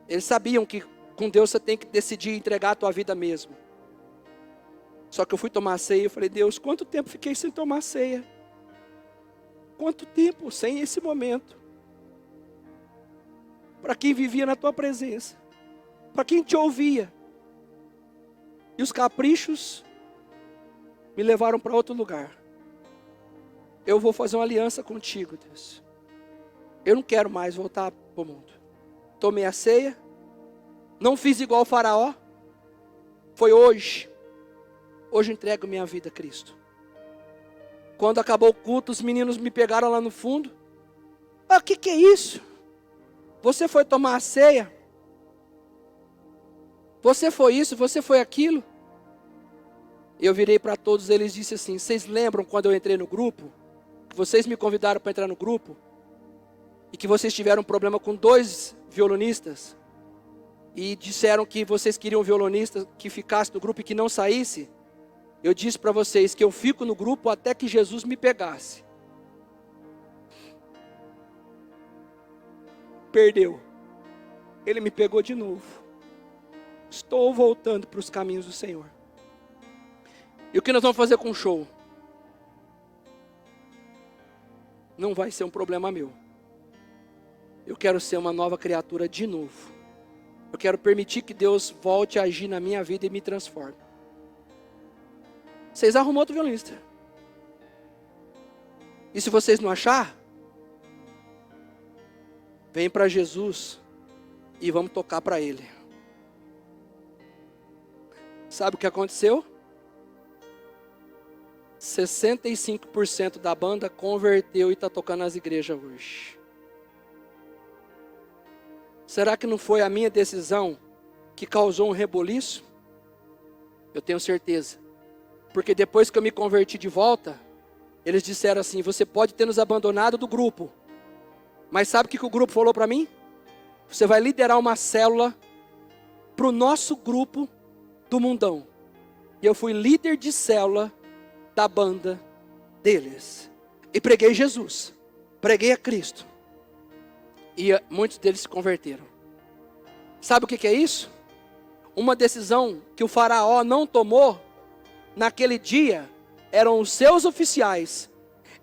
Eles sabiam que com Deus você tem que decidir entregar a tua vida mesmo. Só que eu fui tomar ceia e eu falei, Deus, quanto tempo fiquei sem tomar ceia? Quanto tempo sem esse momento? Para quem vivia na tua presença. Para quem te ouvia. E os caprichos me levaram para outro lugar. Eu vou fazer uma aliança contigo, Deus. Eu não quero mais voltar para o mundo. Tomei a ceia. Não fiz igual o faraó. Foi hoje. Hoje eu entrego minha vida a Cristo. Quando acabou o culto, os meninos me pegaram lá no fundo. O que é isso? Você foi tomar a ceia? Você foi isso, você foi aquilo? Eu virei para todos eles e disse assim: vocês lembram quando eu entrei no grupo? Que vocês me convidaram para entrar no grupo? E que vocês tiveram um problema com 2 violonistas? E disseram que vocês queriam um violonista que ficasse no grupo e que não saísse? Eu disse para vocês que eu fico no grupo até que Jesus me pegasse. Perdeu. Ele me pegou de novo. Estou voltando para os caminhos do Senhor. E o que nós vamos fazer com o show? Não vai ser um problema meu. Eu quero ser uma nova criatura de novo. Eu quero permitir que Deus volte a agir na minha vida e me transforme. Vocês arrumam outro violonista. E se vocês não achar, vem para Jesus e vamos tocar para Ele. Sabe o que aconteceu? 65% da banda converteu e está tocando nas igrejas hoje. Será que não foi a minha decisão que causou um reboliço? Eu tenho certeza. Porque depois que eu me converti de volta, eles disseram assim: você pode ter nos abandonado do grupo, mas sabe o que o grupo falou para mim? Você vai liderar uma célula para o nosso grupo do mundão. E eu fui líder de célula da banda deles. E preguei Jesus. Preguei a Cristo. E muitos deles se converteram. Sabe o que é isso? Uma decisão que o faraó não tomou naquele dia. Eram os seus oficiais,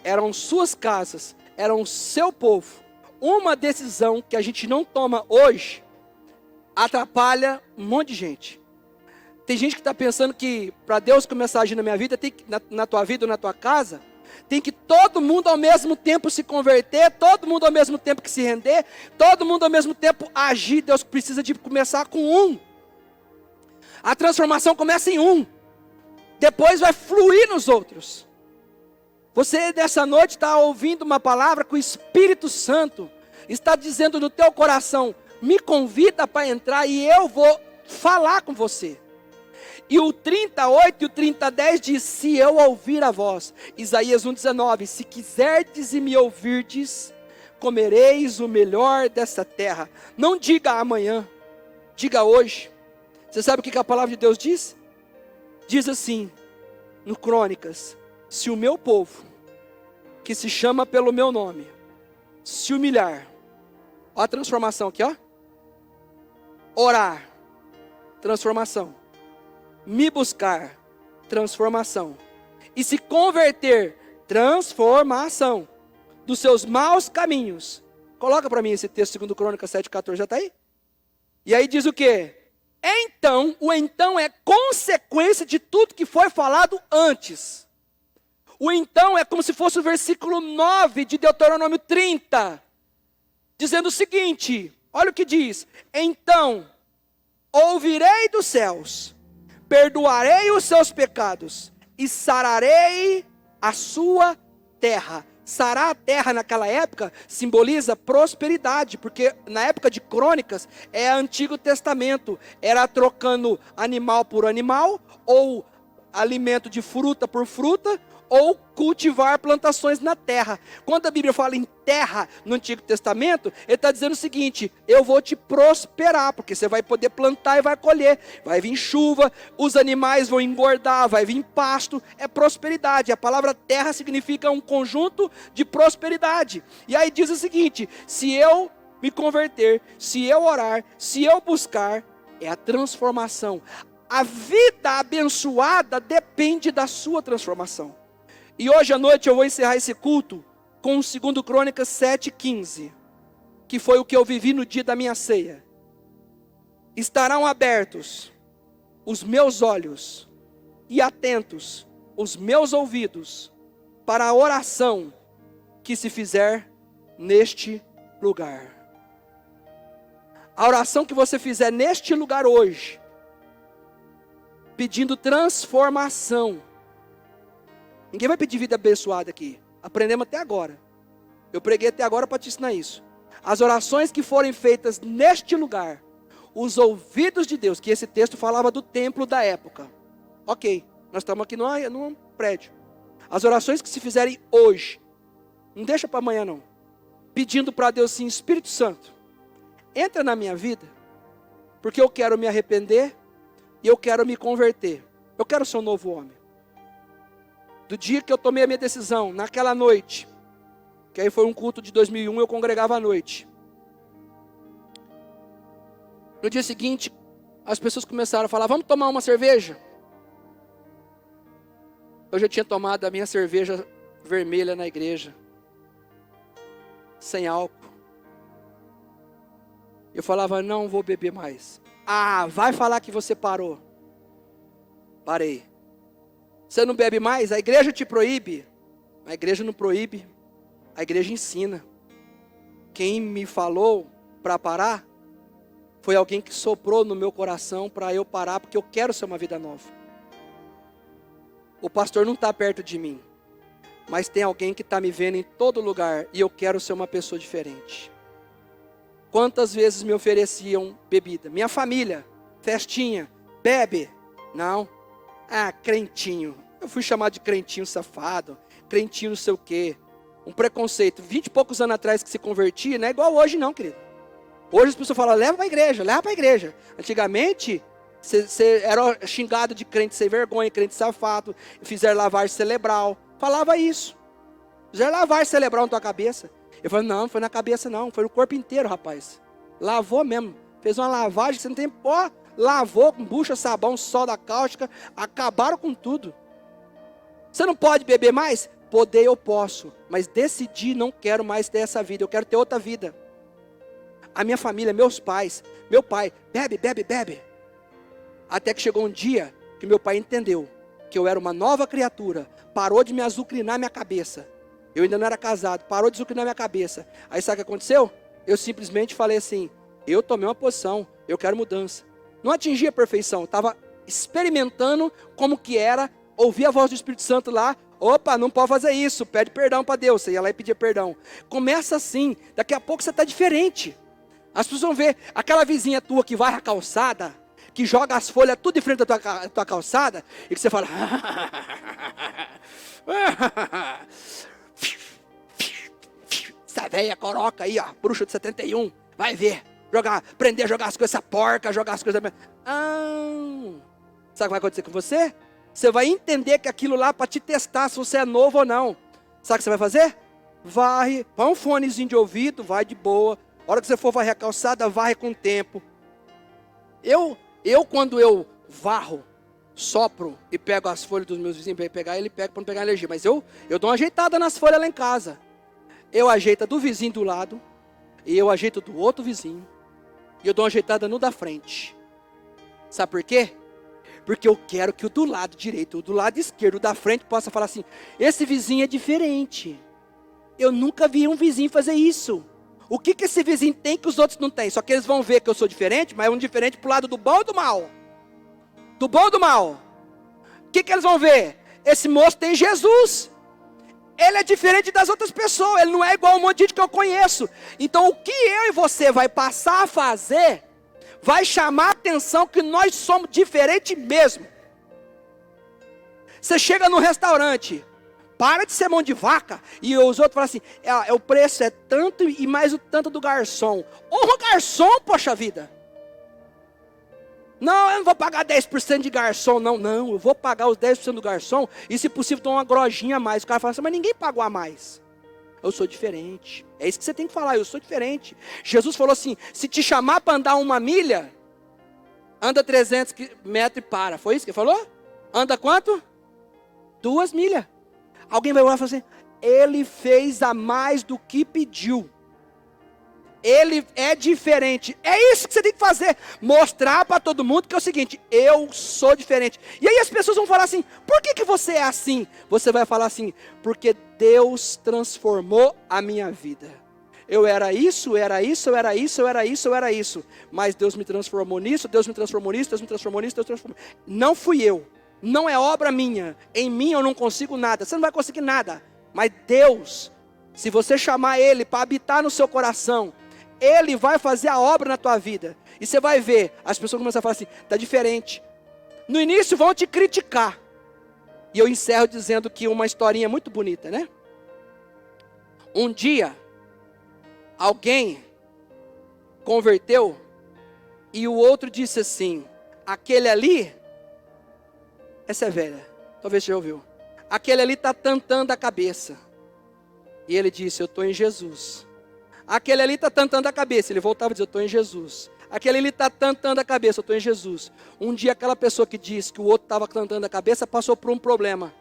eram suas casas, eram o seu povo. Uma decisão que a gente não toma hoje atrapalha um monte de gente. Tem gente que está pensando que para Deus começar a agir na minha vida, tem que, na tua vida ou na tua casa, tem que todo mundo ao mesmo tempo se converter, todo mundo ao mesmo tempo que se render, todo mundo ao mesmo tempo agir. Deus precisa de começar com um. A transformação começa em um, depois vai fluir nos outros. Você nessa noite está ouvindo uma palavra que o Espírito Santo está dizendo no teu coração: me convida para entrar e eu vou falar com você. E o 38 e o 30:10 diz: se eu ouvir a voz. Isaías 1:19: se quiserdes e me ouvirdes, comereis o melhor dessa terra. Não diga amanhã, diga hoje. Você sabe o que a palavra de Deus diz? Diz assim, no Crônicas: se o meu povo, que se chama pelo meu nome, se humilhar, olha a transformação aqui, ó. Orar, transformação. Me buscar, transformação. E se converter, transformação. Dos seus maus caminhos. Coloca para mim esse texto, 2 Crônicas 7:14, já está aí? E aí diz o quê? Então, o então é consequência de tudo que foi falado antes. O então é como se fosse o versículo 9 de Deuteronômio 30. Dizendo o seguinte, olha o que diz: então, ouvirei dos céus, perdoarei os seus pecados e sararei a sua terra. Sarar a terra naquela época simboliza prosperidade, porque na época de Crônicas é Antigo Testamento, era trocando animal por animal, ou alimento de fruta por fruta, ou cultivar plantações na terra. Quando a Bíblia fala em terra no Antigo Testamento, ele está dizendo o seguinte: eu vou te prosperar, porque você vai poder plantar e vai colher, vai vir chuva, os animais vão engordar, vai vir pasto, é prosperidade. A palavra terra significa um conjunto de prosperidade. E aí diz o seguinte: se eu me converter, se eu orar, se eu buscar, é a transformação. A vida abençoada depende da sua transformação. E hoje à noite eu vou encerrar esse culto com 2 Crônicas 7:15, que foi o que eu vivi no dia da minha ceia. Estarão abertos os meus olhos e atentos os meus ouvidos para a oração que se fizer neste lugar. A oração que você fizer neste lugar hoje, pedindo transformação. Ninguém vai pedir vida abençoada aqui. Aprendemos até agora. Eu preguei até agora para te ensinar isso. As orações que forem feitas neste lugar, os ouvidos de Deus, que esse texto falava do templo da época. Ok. Nós estamos aqui num prédio. As orações que se fizerem hoje, não deixa para amanhã não. Pedindo para Deus assim, Espírito Santo, entra na minha vida, porque eu quero me arrepender e eu quero me converter. Eu quero ser um novo homem. Do dia que eu tomei a minha decisão, naquela noite, que aí foi um culto de 2001, eu congregava à noite. No dia seguinte, as pessoas começaram a falar, vamos tomar uma cerveja? Eu já tinha tomado a minha cerveja vermelha na igreja, sem álcool. Eu falava, não vou beber mais. Ah, vai falar que você parou. Parei. Você não bebe mais? A igreja te proíbe. A igreja não proíbe. A igreja ensina. Quem me falou para parar foi alguém que soprou no meu coração para eu parar, porque eu quero ser uma vida nova. O pastor não está perto de mim, mas tem alguém que está me vendo em todo lugar e eu quero ser uma pessoa diferente. Quantas vezes me ofereciam bebida? Minha família, festinha, bebe? Não. Ah, crentinho. Eu fui chamado de crentinho safado, crentinho não sei o quê. Um preconceito. 20 e poucos anos atrás que se convertia, não é igual hoje não, querido. Hoje as pessoas falam, leva para a igreja, leva para a igreja. Antigamente, você era xingado de crente sem vergonha, crente safado, fizeram lavagem cerebral. Falava isso. Fizeram lavagem cerebral na tua cabeça. Eu falei, não foi na cabeça não, foi no corpo inteiro, rapaz. Lavou mesmo. Fez uma lavagem que você não tem pó. Lavou com bucha, sabão, soda cáustica. Acabaram com tudo. Você não pode beber mais? Poder eu posso. Mas decidi, não quero mais ter essa vida. Eu quero ter outra vida. A minha família, meus pais. Meu pai, bebe, bebe, bebe. Até que chegou um dia que meu pai entendeu que eu era uma nova criatura. Parou de me azucrinar minha cabeça. Eu ainda não era casado. Parou de azucrinar minha cabeça. Aí sabe o que aconteceu? Eu simplesmente falei assim, eu tomei uma posição, eu quero mudança. Não atingi a perfeição, estava experimentando como que era, ouvir a voz do Espírito Santo lá, opa, não pode fazer isso, pede perdão para Deus, você ia lá e pedia perdão. Começa assim, daqui a pouco você está diferente. As pessoas vão ver, aquela vizinha tua que vai à calçada, que joga as folhas tudo em frente da tua calçada, e que você fala, essa velha coroca aí, ó, bruxa de 71, vai ver. Aprender a jogar as coisas, essa porca, jogar as coisas. Sabe o que vai acontecer com você? Você vai entender que aquilo lá para te testar se você é novo ou não. Sabe o que você vai fazer? Varre, põe um fonezinho de ouvido, vai de boa. A hora que você for varrer a calçada, varre com o tempo. Eu quando eu varro, sopro e pego as folhas dos meus vizinhos, para pegar, ele pega para não pegar alergia. Mas eu dou uma ajeitada nas folhas lá em casa. Eu ajeito do vizinho do lado, e eu ajeito do outro vizinho. E eu dou uma ajeitada no da frente. Sabe por quê? Porque eu quero que o do lado direito, o do lado esquerdo, o da frente possa falar assim, esse vizinho é diferente. Eu nunca vi um vizinho fazer isso. O que esse vizinho tem que os outros não têm? Só que eles vão ver que eu sou diferente, mas é um diferente pro lado do bom ou do mal? Do bom ou do mal? O que eles vão ver? Esse moço tem Jesus. Ele é diferente das outras pessoas, ele não é igual a um monte de gente que eu conheço. Então o que eu e você vai passar a fazer, vai chamar a atenção que nós somos diferentes mesmo. Você chega no restaurante, para de ser mão de vaca, e os outros falam assim, o preço é tanto e mais o tanto do garçom. Ô garçom, poxa vida. Não, eu não vou pagar 10% de garçom, não, eu vou pagar os 10% do garçom, e se possível, dou uma grojinha a mais. O cara fala assim, mas ninguém pagou a mais. Eu sou diferente. É isso que você tem que falar, eu sou diferente. Jesus falou assim, se te chamar para andar 1 milha, anda 300 metros e para. Foi isso que ele falou? Anda quanto? 2 milhas. Alguém vai olhar e falar assim, ele fez a mais do que pediu. Ele é diferente. É isso que você tem que fazer. Mostrar para todo mundo que é o seguinte, eu sou diferente. E aí as pessoas vão falar assim, por que você é assim? Você vai falar assim, porque Deus transformou a minha vida. Eu era isso, eu era isso, eu era isso, eu era isso, eu era isso. Mas Deus me transformou nisso, Deus me transformou nisso, Deus me transformou nisso, Deus me transformou. Não fui eu. Não é obra minha. Em mim eu não consigo nada. Você não vai conseguir nada. Mas Deus, se você chamar Ele para habitar no seu coração, Ele vai fazer a obra na tua vida. E você vai ver, as pessoas começam a falar assim, está diferente. No início vão te criticar. E eu encerro dizendo que uma historinha muito bonita, né? Um dia, alguém converteu e o outro disse assim: aquele ali, essa é velha, talvez você já ouviu. Aquele ali está tantando a cabeça. E ele disse: eu estou em Jesus. Aquele ali está tantando a cabeça. Ele voltava e dizia: eu estou em Jesus. Aquele ali está tantando a cabeça. Eu estou em Jesus. Um dia aquela pessoa que disse que o outro estava tantando a cabeça passou por um problema.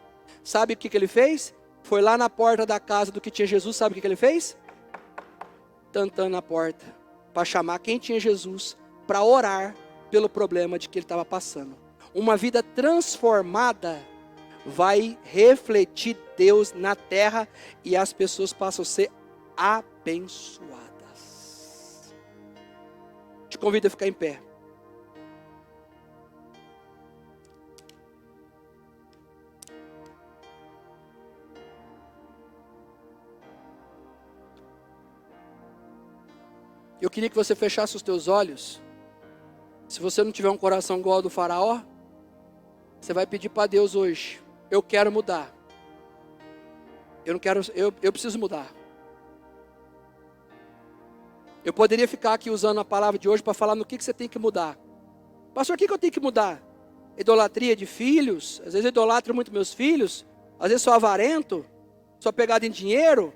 Sabe o que ele fez? Foi lá na porta da casa do que tinha Jesus. Sabe o que ele fez? Tantando na porta. Para chamar quem tinha Jesus. Para orar pelo problema de que ele estava passando. Uma vida transformada vai refletir Deus na terra. E as pessoas passam a ser abençoadas. Te convido a ficar em pé. Eu queria que você fechasse os teus olhos. Se você não tiver um coração igual ao do faraó, você vai pedir para Deus hoje: eu quero mudar. Eu preciso mudar. Eu poderia ficar aqui usando a palavra de hoje para falar no que você tem que mudar. Pastor, o que eu tenho que mudar? Idolatria de filhos? Às vezes eu idolatro muito meus filhos. Às vezes sou avarento. Sou pegado em dinheiro.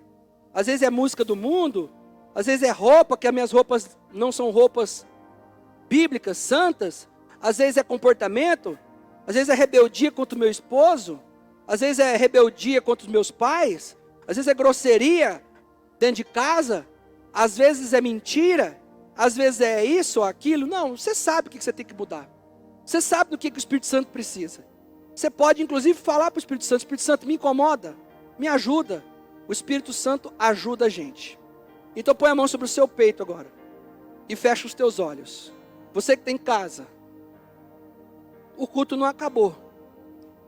Às vezes é música do mundo. Às vezes é roupa, que as minhas roupas não são roupas bíblicas, santas. Às vezes é comportamento. Às vezes é rebeldia contra o meu esposo. Às vezes é rebeldia contra os meus pais. Às vezes é grosseria dentro de casa. Às vezes é mentira. Às vezes é isso ou aquilo. Não, você sabe o que você tem que mudar. Você sabe do que o Espírito Santo precisa. Você pode inclusive falar para o Espírito Santo: Espírito Santo, me incomoda, me ajuda. O Espírito Santo ajuda a gente. Então põe a mão sobre o seu peito agora. E fecha os teus olhos. Você que tem casa. O culto não acabou.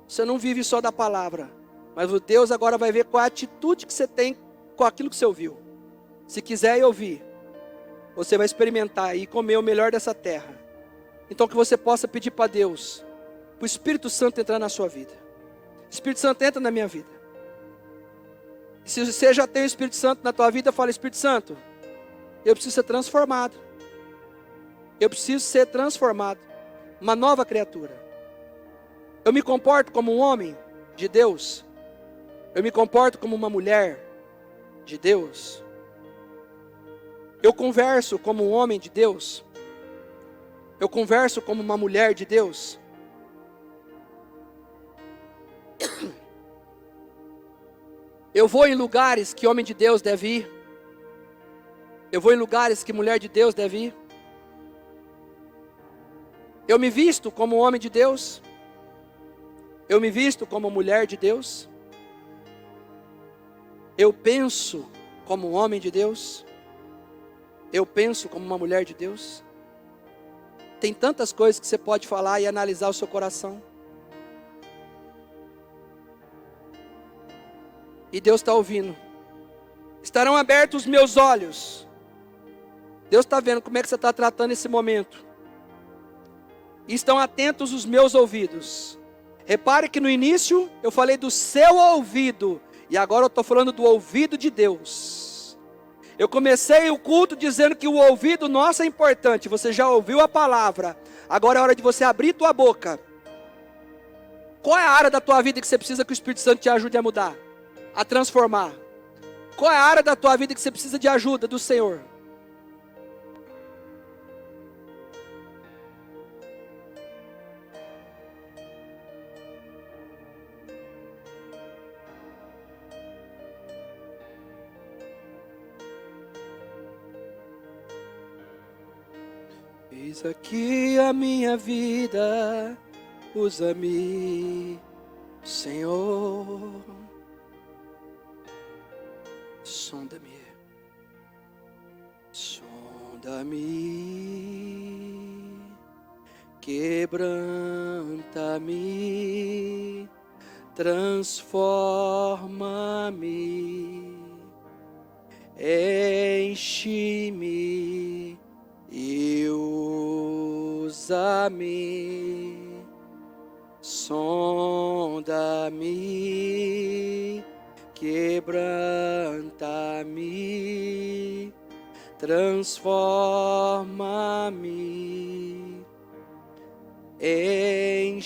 Você não vive só da palavra. Mas o Deus agora vai ver qual a atitude que você tem com aquilo que você ouviu. Se quiser ouvir, você vai experimentar e comer o melhor dessa terra. Então que você possa pedir para Deus, para o Espírito Santo entrar na sua vida. Espírito Santo, entra na minha vida. Se você já tem o Espírito Santo na tua vida, fala: Espírito Santo, eu preciso ser transformado. Eu preciso ser transformado. Uma nova criatura. Eu me comporto como um homem de Deus. Eu me comporto como uma mulher de Deus. Eu converso como um homem de Deus. Eu converso como uma mulher de Deus. Eu vou em lugares que homem de Deus deve ir. Eu vou em lugares que mulher de Deus deve ir. Eu me visto como um homem de Deus. Eu me visto como mulher de Deus. Eu penso como um homem de Deus. Eu penso como uma mulher de Deus. Tem tantas coisas que você pode falar e analisar o seu coração. E Deus está ouvindo. Estarão abertos os meus olhos. Deus está vendo como é que você está tratando esse momento. E estão atentos os meus ouvidos. Repare que no início eu falei do seu ouvido. E agora eu estou falando do ouvido de Deus. Eu comecei o culto dizendo que o ouvido nosso é importante. Você já ouviu a palavra. Agora é hora de você abrir tua boca. Qual é a área da tua vida que você precisa que o Espírito Santo te ajude a mudar? A transformar? Qual é a área da tua vida que você precisa de ajuda do Senhor? Eis aqui a minha vida, usa-me, Senhor. Sonda-me, sonda-me, quebranta-me, transforma-me, enche-me e usa-me. sonda-me, quebranta-me, transforma-me, enche-me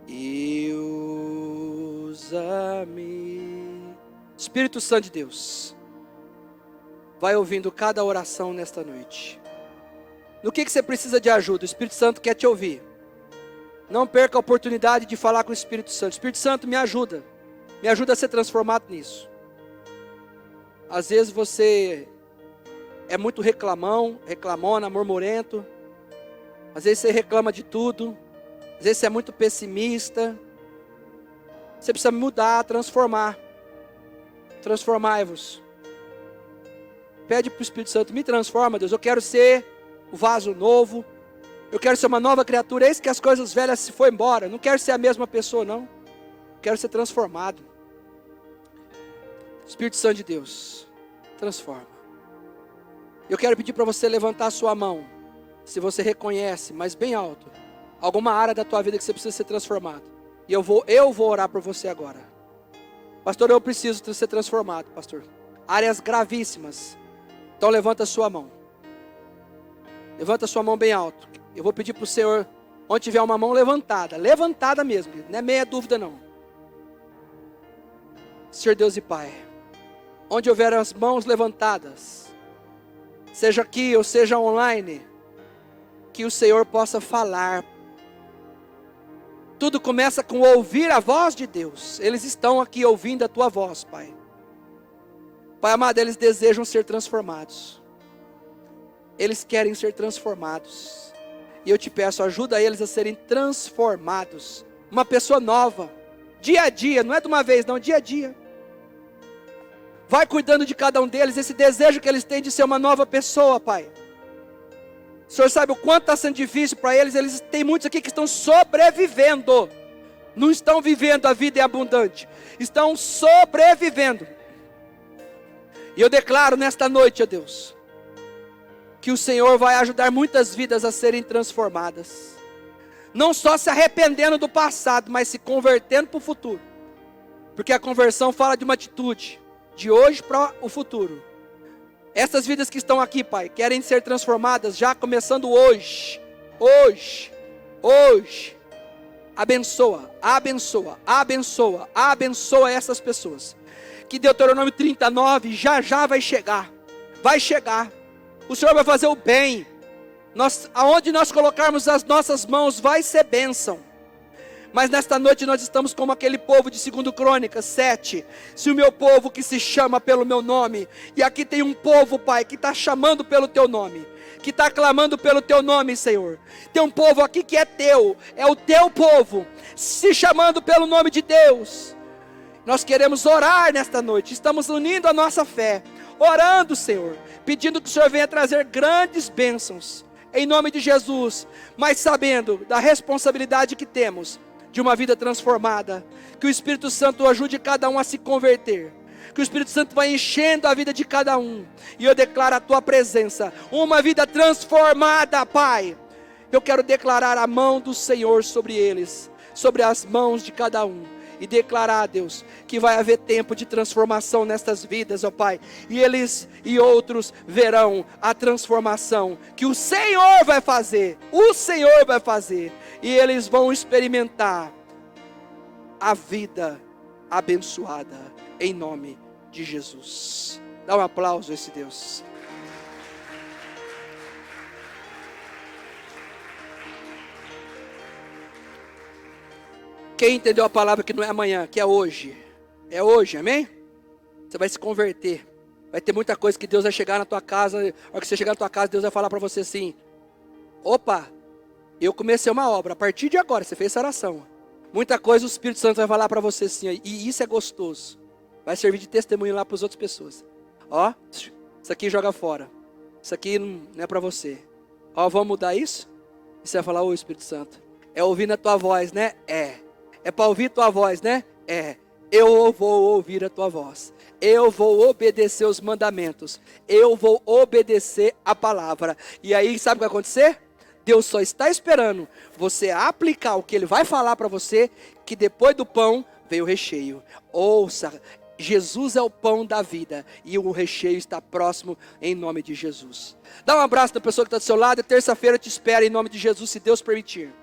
e usa-me. Espírito Santo de Deus, vai ouvindo cada oração nesta noite. No que você precisa de ajuda? O Espírito Santo quer te ouvir. Não perca a oportunidade de falar com o Espírito Santo. Espírito Santo, me ajuda a ser transformado nisso. Às vezes você é muito reclamona, murmurento. Às vezes você reclama de tudo. Às vezes você é muito pessimista. Você precisa mudar, transformar. Transformai-vos. Pede para o Espírito Santo, me transforma, Deus. Eu quero ser o vaso novo. Eu quero ser uma nova criatura. Eis que as coisas velhas se foram embora. Não quero ser a mesma pessoa, não. Quero ser transformado. Espírito Santo de Deus, transforma. Eu quero pedir para você levantar a sua mão. Se você reconhece, mas bem alto, alguma área da tua vida que você precisa ser transformado. E eu vou orar por você agora. Pastor, eu preciso ser transformado, pastor. Áreas gravíssimas. Então levanta a sua mão. Levanta a sua mão bem alto. Eu vou pedir para o Senhor, onde tiver uma mão levantada mesmo, não é meia dúvida não. Senhor Deus e Pai, onde houver as mãos levantadas, seja aqui ou seja online, que o Senhor possa falar. Tudo começa com ouvir a voz de Deus. Eles estão aqui ouvindo a tua voz, Pai. Pai amado, eles desejam ser transformados. Eles querem ser transformados. E eu te peço, ajuda eles a serem transformados. Uma pessoa nova. Dia a dia, não é de uma vez não, dia a dia. Vai cuidando de cada um deles, esse desejo que eles têm de ser uma nova pessoa, Pai. O Senhor sabe o quanto está sendo difícil para eles. Eles têm muitos aqui que estão sobrevivendo. Não estão vivendo a vida em abundante. Estão sobrevivendo. E eu declaro nesta noite, ó Deus, que o Senhor vai ajudar muitas vidas a serem transformadas. Não só se arrependendo do passado, mas se convertendo para o futuro. Porque a conversão fala de uma atitude, de hoje para o futuro. Essas vidas que estão aqui, Pai, querem ser transformadas já começando hoje. Hoje. Abençoa essas pessoas. Que Deuteronômio 39 já vai chegar. Vai chegar. O Senhor vai fazer o bem. Aonde nós colocarmos as nossas mãos vai ser bênção. Mas nesta noite nós estamos como aquele povo de 2 Crônicas 7. Se o meu povo que se chama pelo meu nome. E aqui tem um povo, Pai, que está chamando pelo teu nome. Que está clamando pelo teu nome, Senhor. Tem um povo aqui que é teu. É o teu povo. Se chamando pelo nome de Deus. Nós queremos orar nesta noite. Estamos unindo a nossa fé. Orando, Senhor. Pedindo que o Senhor venha trazer grandes bênçãos. Em nome de Jesus. Mas sabendo da responsabilidade que temos de uma vida transformada. Que o Espírito Santo ajude cada um a se converter. Que o Espírito Santo vai enchendo a vida de cada um. E eu declaro a tua presença. Uma vida transformada, Pai. Eu quero declarar a mão do Senhor sobre eles. Sobre as mãos de cada um. E declarar, Deus, que vai haver tempo de transformação nestas vidas, ó Pai. E eles e outros verão a transformação que o Senhor vai fazer. O Senhor vai fazer. E eles vão experimentar a vida abençoada. Em nome de Jesus. Dá um aplauso a esse Deus. Quem entendeu a palavra que não é amanhã, que é hoje? É hoje, amém? Você vai se converter. Vai ter muita coisa que Deus vai chegar na tua casa. Na hora que você chegar na tua casa, Deus vai falar para você assim: opa, eu comecei uma obra. A partir de agora, você fez essa oração. Muita coisa o Espírito Santo vai falar para você assim. E isso é gostoso. Vai servir de testemunho lá para as outras pessoas. Ó, isso aqui joga fora. Isso aqui não é para você. Ó, vamos mudar isso? E você vai falar: ô Espírito Santo, é ouvindo a tua voz, né? É para ouvir tua voz, né? Eu vou ouvir a tua voz. Eu vou obedecer os mandamentos. Eu vou obedecer a palavra. E aí, sabe o que vai acontecer? Deus só está esperando você aplicar o que Ele vai falar para você, que depois do pão veio o recheio. Ouça, Jesus é o pão da vida e o recheio está próximo em nome de Jesus. Dá um abraço na pessoa que está do seu lado e terça-feira eu te espero em nome de Jesus, se Deus permitir.